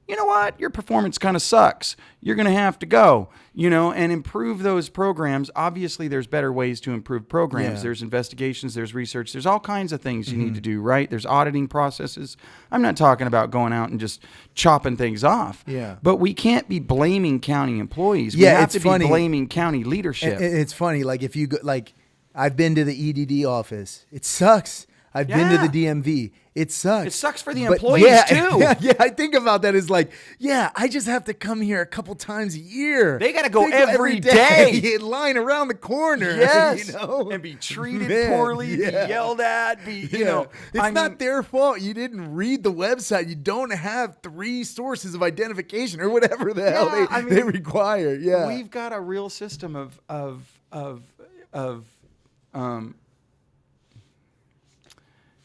You know what? Your performance kind of sucks. You're going to have to go, you know, and improve those programs. Obviously, there's better ways to improve programs. Yeah. There's investigations, there's research, there's all kinds of things you need to do, right? There's auditing processes. I'm not talking about going out and just chopping things off. Yeah. But we can't be blaming county employees. Yeah, we have it's to funny. be blaming county leadership. It's funny. Like if you go, like, I've been to the EDD office. It sucks. I've been to Yeah. the DMV. It sucks. It sucks for the But employees, yeah, too. Yeah, I think about that as like, yeah, I just have to come here a couple times a year. They gotta go every day. In line around the corner. Yes, you know? and be treated Man, poorly, yeah. be yelled at, you know. It's not their fault. You didn't read the website. You don't have 3 sources of identification or whatever the hell they require. Yeah, We've got a real system of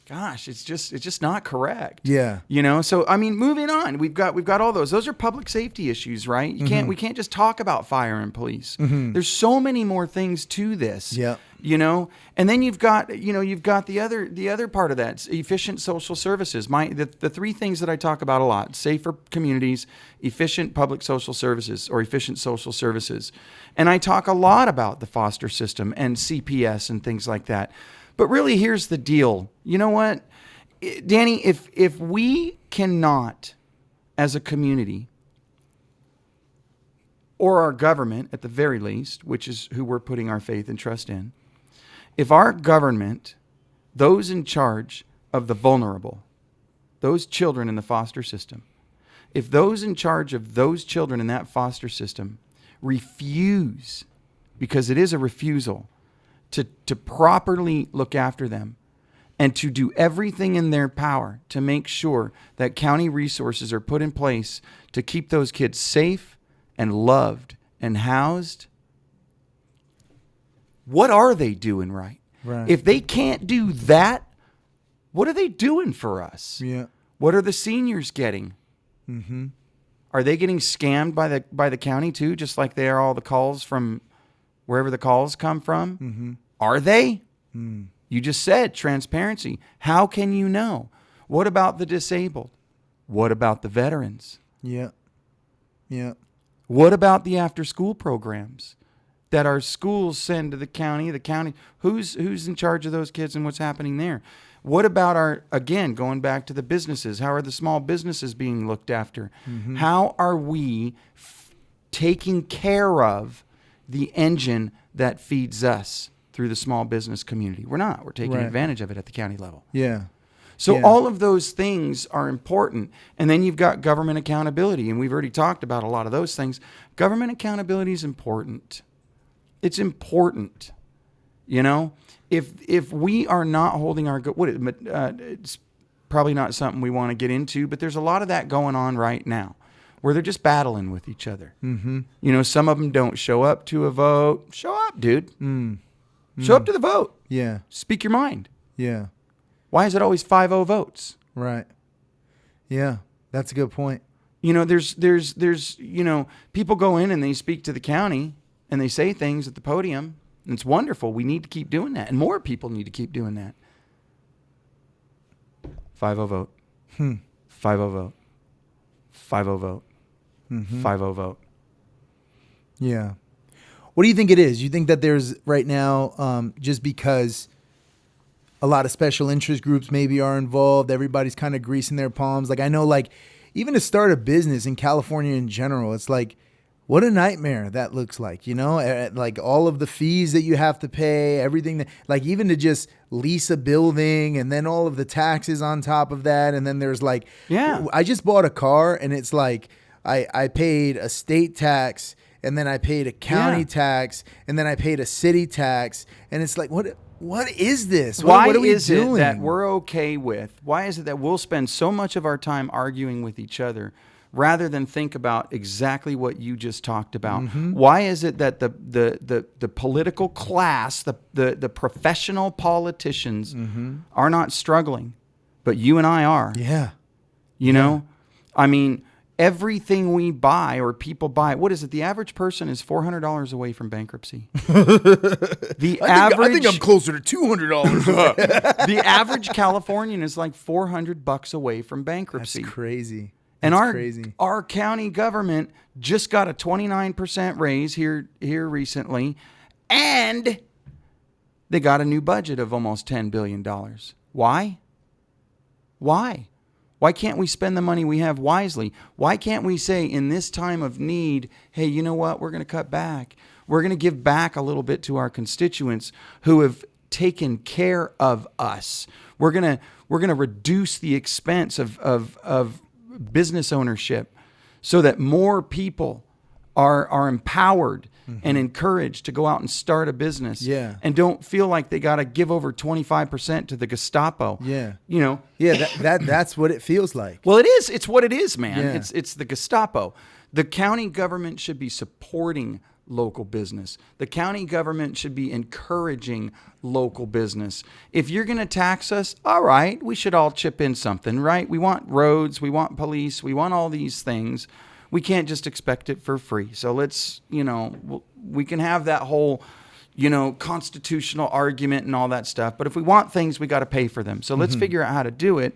gosh, it's just not correct. Yeah. You know, so I mean, moving on, we've got all those. Those are public safety issues, right? We can't just talk about fire and police. There's so many more things to this. Yeah. You know, and then you've got the other part of that, efficient social services. The 3 things that I talk about a lot: safer communities, efficient public social services, or efficient social services. And I talk a lot about the foster system and CPS and things like that. But really, here's the deal. You know what, Danny? If we cannot, as a community, or our government at the very least, which is who we're putting our faith and trust in, if our government, those in charge of the vulnerable, those children in the foster system, if those in charge of those children in that foster system refuse, because it is a refusal, to properly look after them and to do everything in their power to make sure that county resources are put in place to keep those kids safe and loved and housed, what are they doing right? Right. If they can't do that, what are they doing for us? Yeah. What are the seniors getting? Mm-hmm. Are they getting scammed by the county too, just like they are all the calls from wherever the calls come from? Mm-hmm. Are they? Mm. You just said transparency. How can you know? What about the disabled? What about the veterans? Yeah. Yeah. What about the after-school programs that our schools send to the county? The county, who's in charge of those kids and what's happening there? What about again, going back to the businesses, how are the small businesses being looked after? Mm-hmm. How are we taking care of the engine that feeds us through the small business community? We're not. We're taking advantage of it at the county level. Yeah. So all of those things are important. And then you've got government accountability, and we've already talked about a lot of those things. Government accountability is important. It's important. You know, if we are not holding our it's probably not something we want to get into, but there's a lot of that going on right now, where they're just battling with each other. Mm-hmm. You know, some of them don't show up to a vote. Show up, dude. Show up to the vote. Yeah. Speak your mind. Yeah. Why is it always 5-0 votes? Right. Yeah. That's a good point. You know, there's you know, people go in and they speak to the county and they say things at the podium, and it's wonderful. We need to keep doing that, and more people need to keep doing that. 5-0 vote. 5-0 vote. 5-0 vote. 5-0 vote. Yeah. What do you think it is? You think that there's right now, just because a lot of special interest groups maybe are involved. Everybody's kind of greasing their palms. Like I know, like even to start a business in California in general, it's like what a nightmare that looks like, you know, like all of the fees that you have to pay, everything that, like even to just lease a building and then all of the taxes on top of that. And then there's like, I just bought a car and it's like, I paid a state tax and then I paid a county tax and then I paid a city tax. And it's like, what is this? Why what are we is doing? it that we're okay with? Why is it that we'll spend so much of our time arguing with each other rather than think about exactly what you just talked about? Mm-hmm. Why is it that the political class, the professional politicians are not struggling, but you and I are? Yeah. You know, I mean, everything we buy or people buy, what is it? The average person is $400 away from bankruptcy. I think I'm closer to $200. The average Californian is like $400 away from bankruptcy. That's crazy. And Crazy. our county government just got a 29% raise here recently, and they got a new budget of almost $10 billion. Why? Why can't we spend the money we have wisely? Why can't we say in this time of need, hey, you know what? We're going to cut back. We're going to give back a little bit to our constituents who have taken care of us. We're going to reduce the expense of business ownership so that more people are empowered and encouraged to go out and start a business and don't feel like they got to give over 25% to the Gestapo. Yeah. You know? Yeah, that's what it feels like. Well, it is. It's what it is, man. Yeah. It's the Gestapo. The county government should be supporting local business. The county government should be encouraging local business. If you're going to tax us, all right, we should all chip in something, right? We want roads, we want police, we want all these things. We can't just expect it for free. So let's, we can have that whole, constitutional argument and all that stuff. But if we want things, we got to pay for them. So let's figure out how to do it,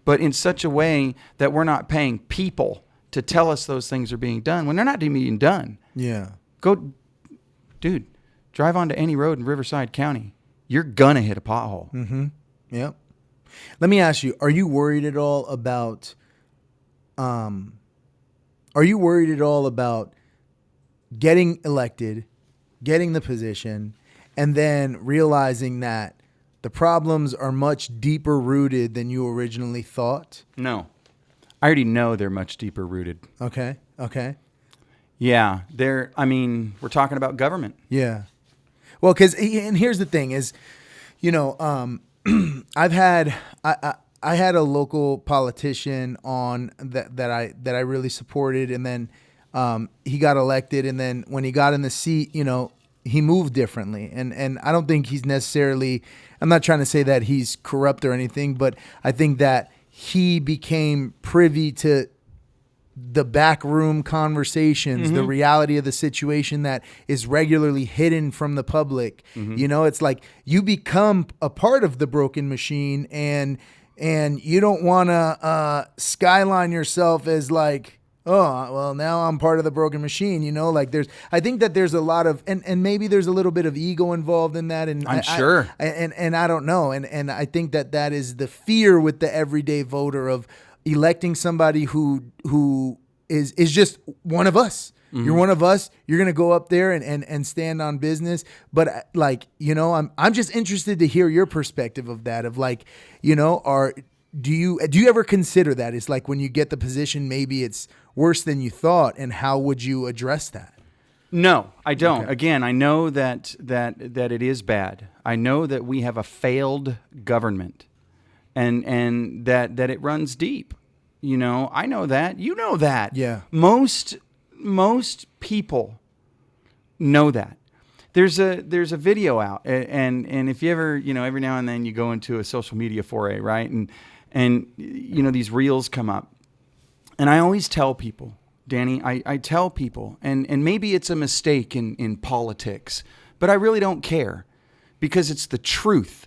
but in such a way that we're not paying people to tell us those things are being done when they're not being done. Yeah. Dude, drive onto any road in Riverside County. You're going to hit a pothole. Mm-hmm. Yep. Let me ask you, are you worried at all about getting elected, getting the position, and then realizing that the problems are much deeper rooted than you originally thought? No. I already know they're much deeper rooted. Okay. Yeah, we're talking about government. Yeah. Well, and here's the thing is, I had a local politician on that I really supported, and then he got elected, and then when he got in the seat, he moved differently, and I don't think he's necessarily, I'm not trying to say that he's corrupt or anything, but I think that he became privy to the backroom conversations, the reality of the situation that is regularly hidden from the public. It's like you become a part of the broken machine, and you don't want to skyline yourself as like, oh, well, now I'm part of the broken machine. I think that there's a lot of, and maybe there's a little bit of ego involved in that. And I'm sure. And I don't know. And I think that is the fear with the everyday voter of electing somebody who is just one of us. You're one of us. You're going to go up there and stand on business. But I'm just interested to hear your perspective of that, of like, do you ever consider that? It's like when you get the position, maybe it's worse than you thought. And how would you address that? No, I don't. Okay. Again, I know that it is bad. I know that we have a failed government and that it runs deep. I know that. You know that. Yeah. Most people know that. There's a video out, and if you ever, every now and then you go into a social media foray, right? And these reels come up. And I always tell people, Danny, I tell people, and maybe it's a mistake in politics, but I really don't care because it's the truth.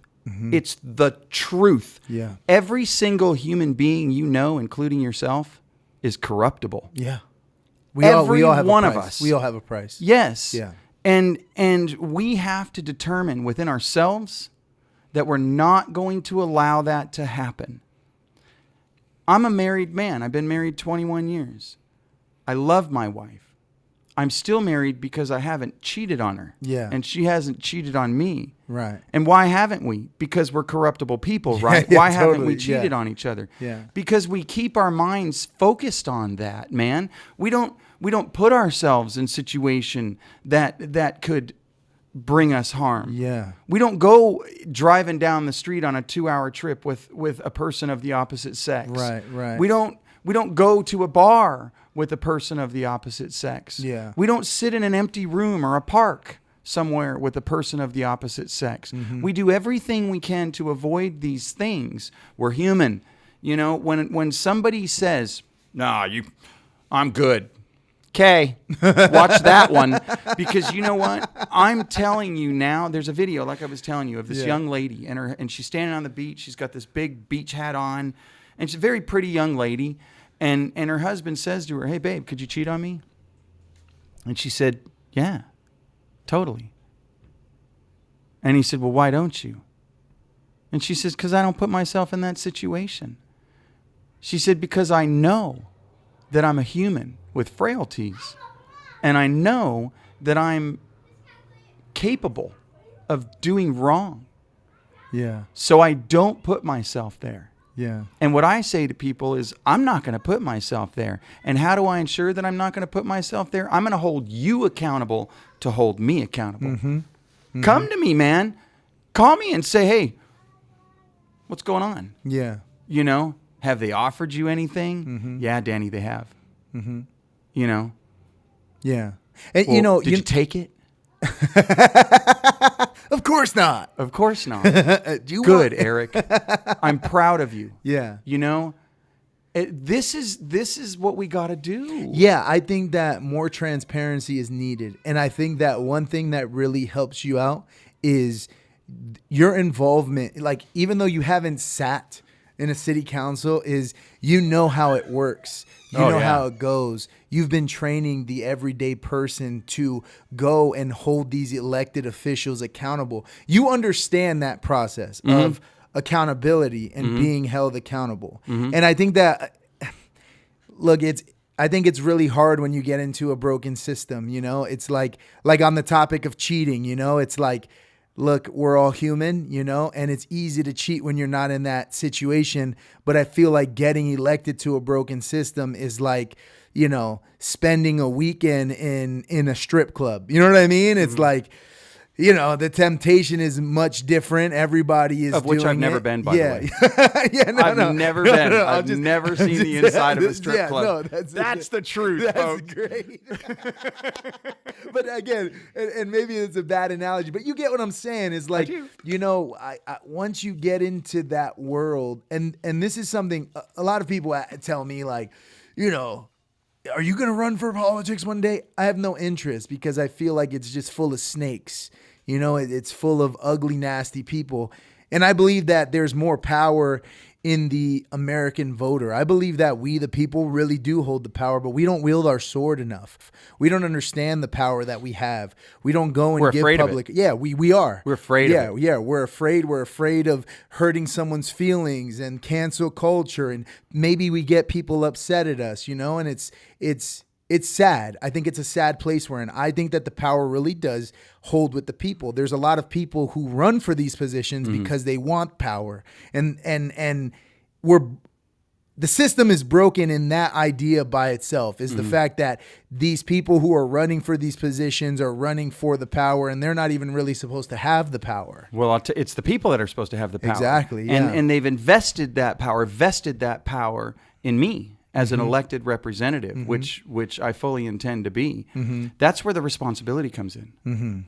It's the truth. Yeah. Every single human being including yourself, is corruptible. Yeah. Every we all have one a of price. us. We all have a price. Yes. Yeah. And we have to determine within ourselves that we're not going to allow that to happen. I'm a married man. I've been married 21 years. I love my wife. I'm still married because I haven't cheated on her. Yeah. And she hasn't cheated on me. Right. And why haven't we? Because we're corruptible people, right? Yeah, Why haven't we totally. cheated Yeah. on each other? Yeah. Because we keep our minds focused on that, man. We don't put ourselves in situation that could bring us harm. Yeah. We don't go driving down the street on a 2-hour trip with a person of the opposite sex. Right. We don't go to a bar with a person of the opposite sex. Yeah. We don't sit in an empty room or a park somewhere with a person of the opposite sex. Mm-hmm. We do everything we can to avoid these things. We're human. You know, when somebody says, "Nah, I'm good." Okay, watch that one, because you know what? I'm telling you now, there's a video, like I was telling you, of this young lady, and she's standing on the beach. She's got this big beach hat on, and she's a very pretty young lady. And her husband says to her, "Hey, babe, could you cheat on me?" And she said, "Yeah, totally." And he said, "Well, why don't you?" And she says, "Because I don't put myself in that situation." She said, "Because I know that I'm a human with frailties, and I know that I'm capable of doing wrong. Yeah. So I don't put myself there." Yeah. And what I say to people is, I'm not going to put myself there. And how do I ensure that I'm not going to put myself there? I'm going to hold you accountable to hold me accountable. Mm-hmm. Come to me, man. Call me and say, "Hey, what's going on?" Yeah. You know, have they offered you anything? Mm-hmm. Yeah, Danny, they have. Mm-hmm. You know, Yeah. And well, you know, did you take it? of course not. Of course not. Do you Good, want- Eric. I'm proud of you. Yeah. You know, this is what we got to do. Yeah, I think that more transparency is needed. And I think that one thing that really helps you out is your involvement. Like, even though you haven't sat in a city council, is you know how it works. You Oh, know yeah. how it goes. You've been training the everyday person to go and hold these elected officials accountable. You understand that process of accountability and being held accountable. And I think that, look, I think it's really hard when you get into a broken system, you know? It's like on the topic of cheating, you know? It's like, look, we're all human, you know, and it's easy to cheat when you're not in that situation. But I feel like getting elected to a broken system is like, you know, spending a weekend in a strip club. You know what I mean? It's like, you know, the temptation is much different. Everybody is Of which doing I've never it. been, by the way. Yeah, no, I've never been. I've never seen the inside of a strip yeah, club. No, That's the truth, That's folks. great. But again, and maybe it's a bad analogy, but you get what I'm saying. Is like, do. you know, I once you get into that world, and this is something a lot of people tell me, like, you know, are you going to run for politics one day? I have no interest, because I feel like it's just full of snakes. You know, it's full of ugly, nasty people. And I believe that there's more power in the American voter. I believe that we, the people, really do hold the power, but we don't wield our sword enough. We don't understand the power that we have. We don't go and We're give afraid of public. it. Yeah, we are. We're afraid yeah, of it. Yeah, we're afraid. We're afraid of hurting someone's feelings and cancel culture, and maybe we get people upset at us, you know, and it's sad. I think it's a sad place we're in. I think that the power really does hold with the people. There's a lot of people who run for these positions because they want power. And the system is broken in that idea by itself, is the fact that these people who are running for these positions are running for the power, and they're not even really supposed to have the power. Well, it's the people that are supposed to have the power. Exactly, yeah. And they've vested that power in me as an elected representative, which I fully intend to be. That's where the responsibility comes in.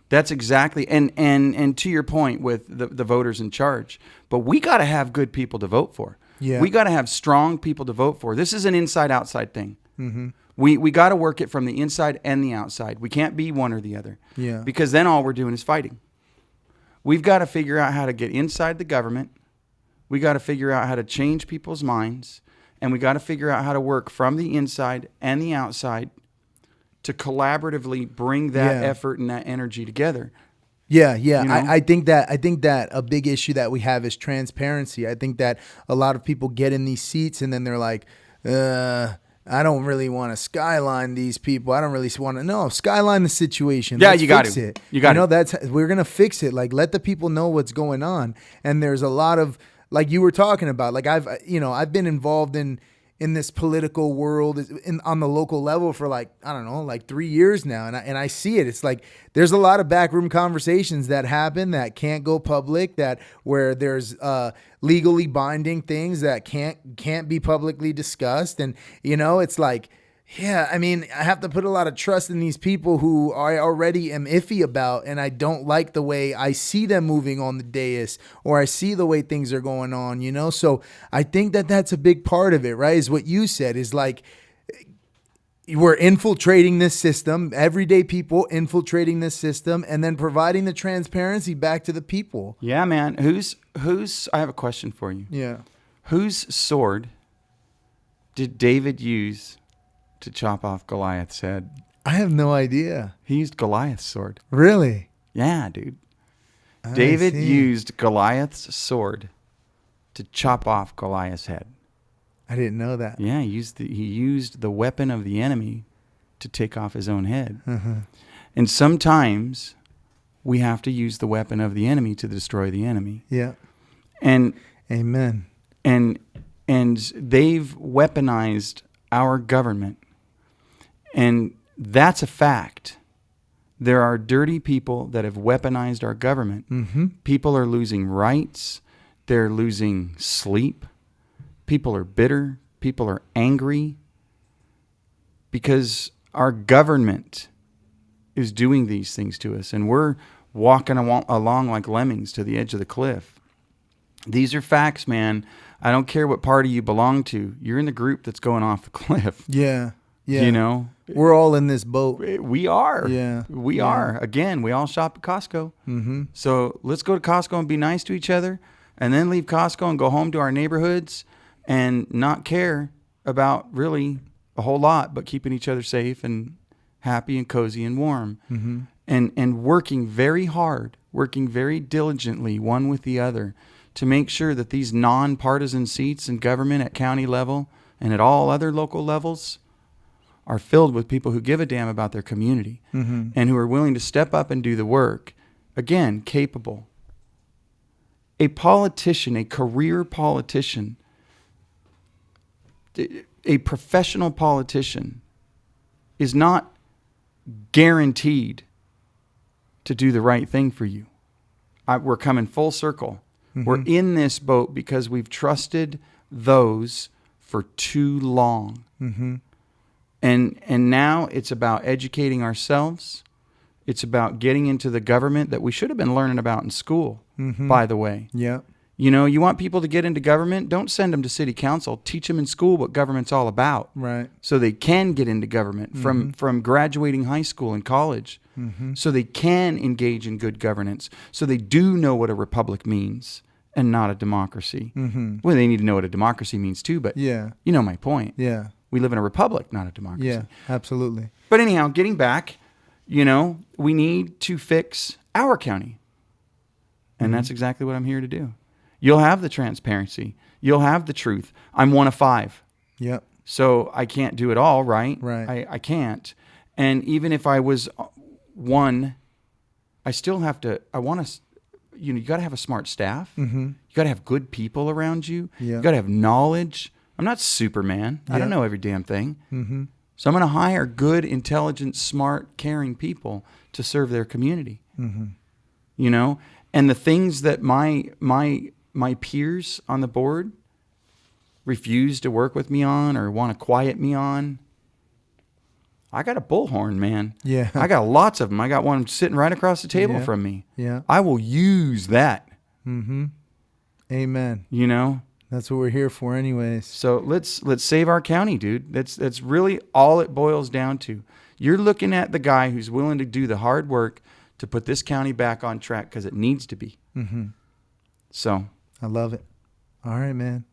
That's exactly, and to your point with the voters in charge, but we got to have good people to vote for. Yeah. We got to have strong people to vote for. This is an inside-outside thing. We got to work it from the inside and the outside. We can't be one or the other. Yeah. Because then all we're doing is fighting. We've got to figure out how to get inside the government. We got to figure out how to change people's minds. And we got to figure out how to work from the inside and the outside to collaboratively bring that Yeah. effort and that energy together. Yeah. You know? I think that a big issue that we have is transparency. I think that a lot of people get in these seats and then they're like, I don't really want to skyline these people. I don't really want to skyline the situation. Yeah, Let's you got fix to. it. You got to. That's we're gonna fix it. Like, let the people know what's going on. And there's a lot of, like you were talking about. Like I've been involved in this political world on the local level for like, I don't know, like 3 years now. And I see it. It's like, there's a lot of backroom conversations that happen that can't go public, that where there's legally binding things that can't be publicly discussed. And, it's like, yeah, I mean, I have to put a lot of trust in these people who I already am iffy about, and I don't like the way I see them moving on the dais, or I see the way things are going on, So I think that that's a big part of it, right? Is what you said, is like, we're infiltrating this system, everyday people infiltrating this system, and then providing the transparency back to the people. Yeah, man. I have a question for you. Yeah. Whose sword did David use to chop off Goliath's head? I have no idea. He used Goliath's sword. Really? Yeah, dude. I David see. used Goliath's sword to chop off Goliath's head. I didn't know that. Yeah, he used the weapon of the enemy to take off his own head. And sometimes we have to use the weapon of the enemy to destroy the enemy. Yeah. And Amen. and they've weaponized our government. And that's a fact. There are dirty people that have weaponized our government. Mm-hmm. People are losing rights. They're losing sleep. People are bitter. People are angry because our government is doing these things to us, and we're walking along like lemmings to the edge of the cliff. These are facts, man. I don't care what party you belong to. You're in the group that's going off the cliff. Yeah. Yeah. We're all in this boat. We are. Yeah. We Yeah. are. Again, we all shop at Costco. Mm-hmm. So let's go to Costco and be nice to each other, and then leave Costco and go home to our neighborhoods and not care about really a whole lot, but keeping each other safe and happy and cozy and warm. Mm-hmm. And working very hard, working very diligently, one with the other, to make sure that these nonpartisan seats in government at county level and at all other local levels are filled with people who give a damn about their community, Mm-hmm. and who are willing to step up and do the work. Again, capable. A politician, a career politician, a professional politician is not guaranteed to do the right thing for you. We're coming full circle. Mm-hmm. We're in this boat because we've trusted those for too long. Mm-hmm. And now it's about educating ourselves. It's about getting into the government that we should have been learning about in school, Mm-hmm. by the way. Yeah. You want people to get into government? Don't send them to city council. Teach them in school what government's all about. Right. So they can get into government from graduating high school and college. Mm-hmm. So they can engage in good governance. So they do know what a republic means and not a democracy. Mm-hmm. Well, they need to know what a democracy means too, but Yeah. you know my point. Yeah. We live in a republic, not a democracy. Yeah. Absolutely. But anyhow, getting back, we need to fix our county. And that's exactly what I'm here to do. You'll have the transparency. You'll have the truth. I'm one of 5. Yep. So I can't do it all, right? Right. I can't. And even if I was one, I still have to, you got to have a smart staff. Mm-hmm. You got to have good people around you. Yeah. You got to have knowledge. I'm not Superman. I don't Yeah. know every damn thing. Mm-hmm. So I'm going to hire good, intelligent, smart, caring people to serve their community. Mm-hmm. And the things that my peers on the board refuse to work with me on or want to quiet me on, I got a bullhorn, man. Yeah. I got lots of them. I got one sitting right across the table Yeah. from me. Yeah. I will use that, Mm-hmm. Amen. That's what we're here for anyways. So let's save our county, dude. That's really all it boils down to. You're looking at the guy who's willing to do the hard work to put this county back on track because it needs to be. Mm-hmm. So I love it. All right, man.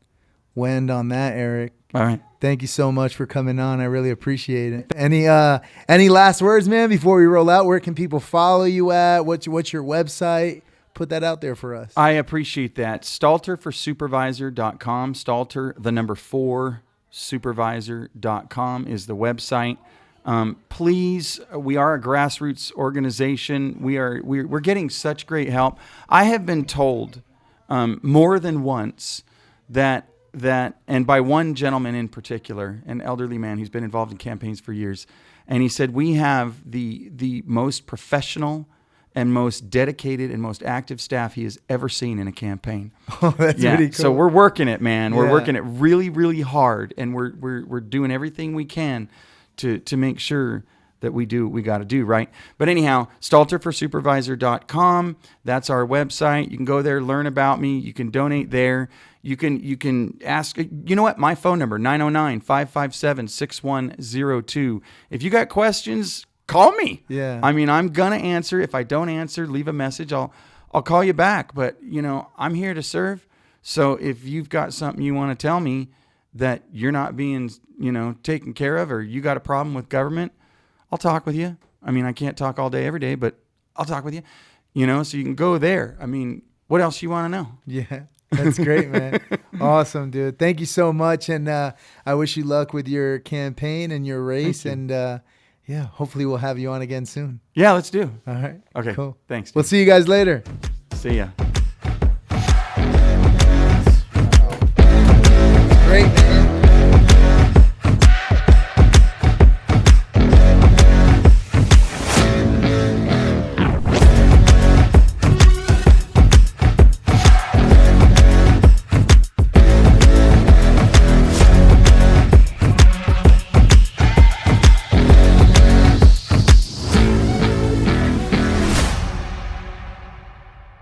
we'll end on that, Eric. All right. Thank you so much for coming on. I really appreciate it. Any last words, man, before we roll out? Where can people follow you at? What's your website? Put that out there for us. I appreciate that. Stalterforsupervisor.com. Stalter, the number 4, supervisor.com is the website. Please, we are a grassroots organization. We're getting such great help. I have been told more than once that and by one gentleman in particular, an elderly man who's been involved in campaigns for years, and he said we have the most professional and most dedicated and most active staff he has ever seen in a campaign. Oh, that's pretty cool. So we're working it, man. We're Yeah. working it really, really hard, and we're doing everything we can to make sure that we do what we got to do, right? But anyhow, stalterforsupervisor.com, that's our website. You can go there, learn about me. You can donate there. You can ask, you know what? My phone number, 909-557-6102. If you got questions, call me. Yeah. I mean, I'm going to answer. If I don't answer, leave a message. I'll call you back. But, I'm here to serve. So if you've got something you want to tell me that you're not being, taken care of, or you got a problem with government, I'll talk with you. I mean, I can't talk all day, every day, but I'll talk with you, so you can go there. I mean, what else you want to know? Yeah. That's great, man. Awesome, dude. Thank you so much. And I wish you luck with your campaign and your race. And hopefully we'll have you on again soon. Yeah, let's do. All right. Okay. Cool. Thanks, dude. We'll see you guys later. See ya. Great, man.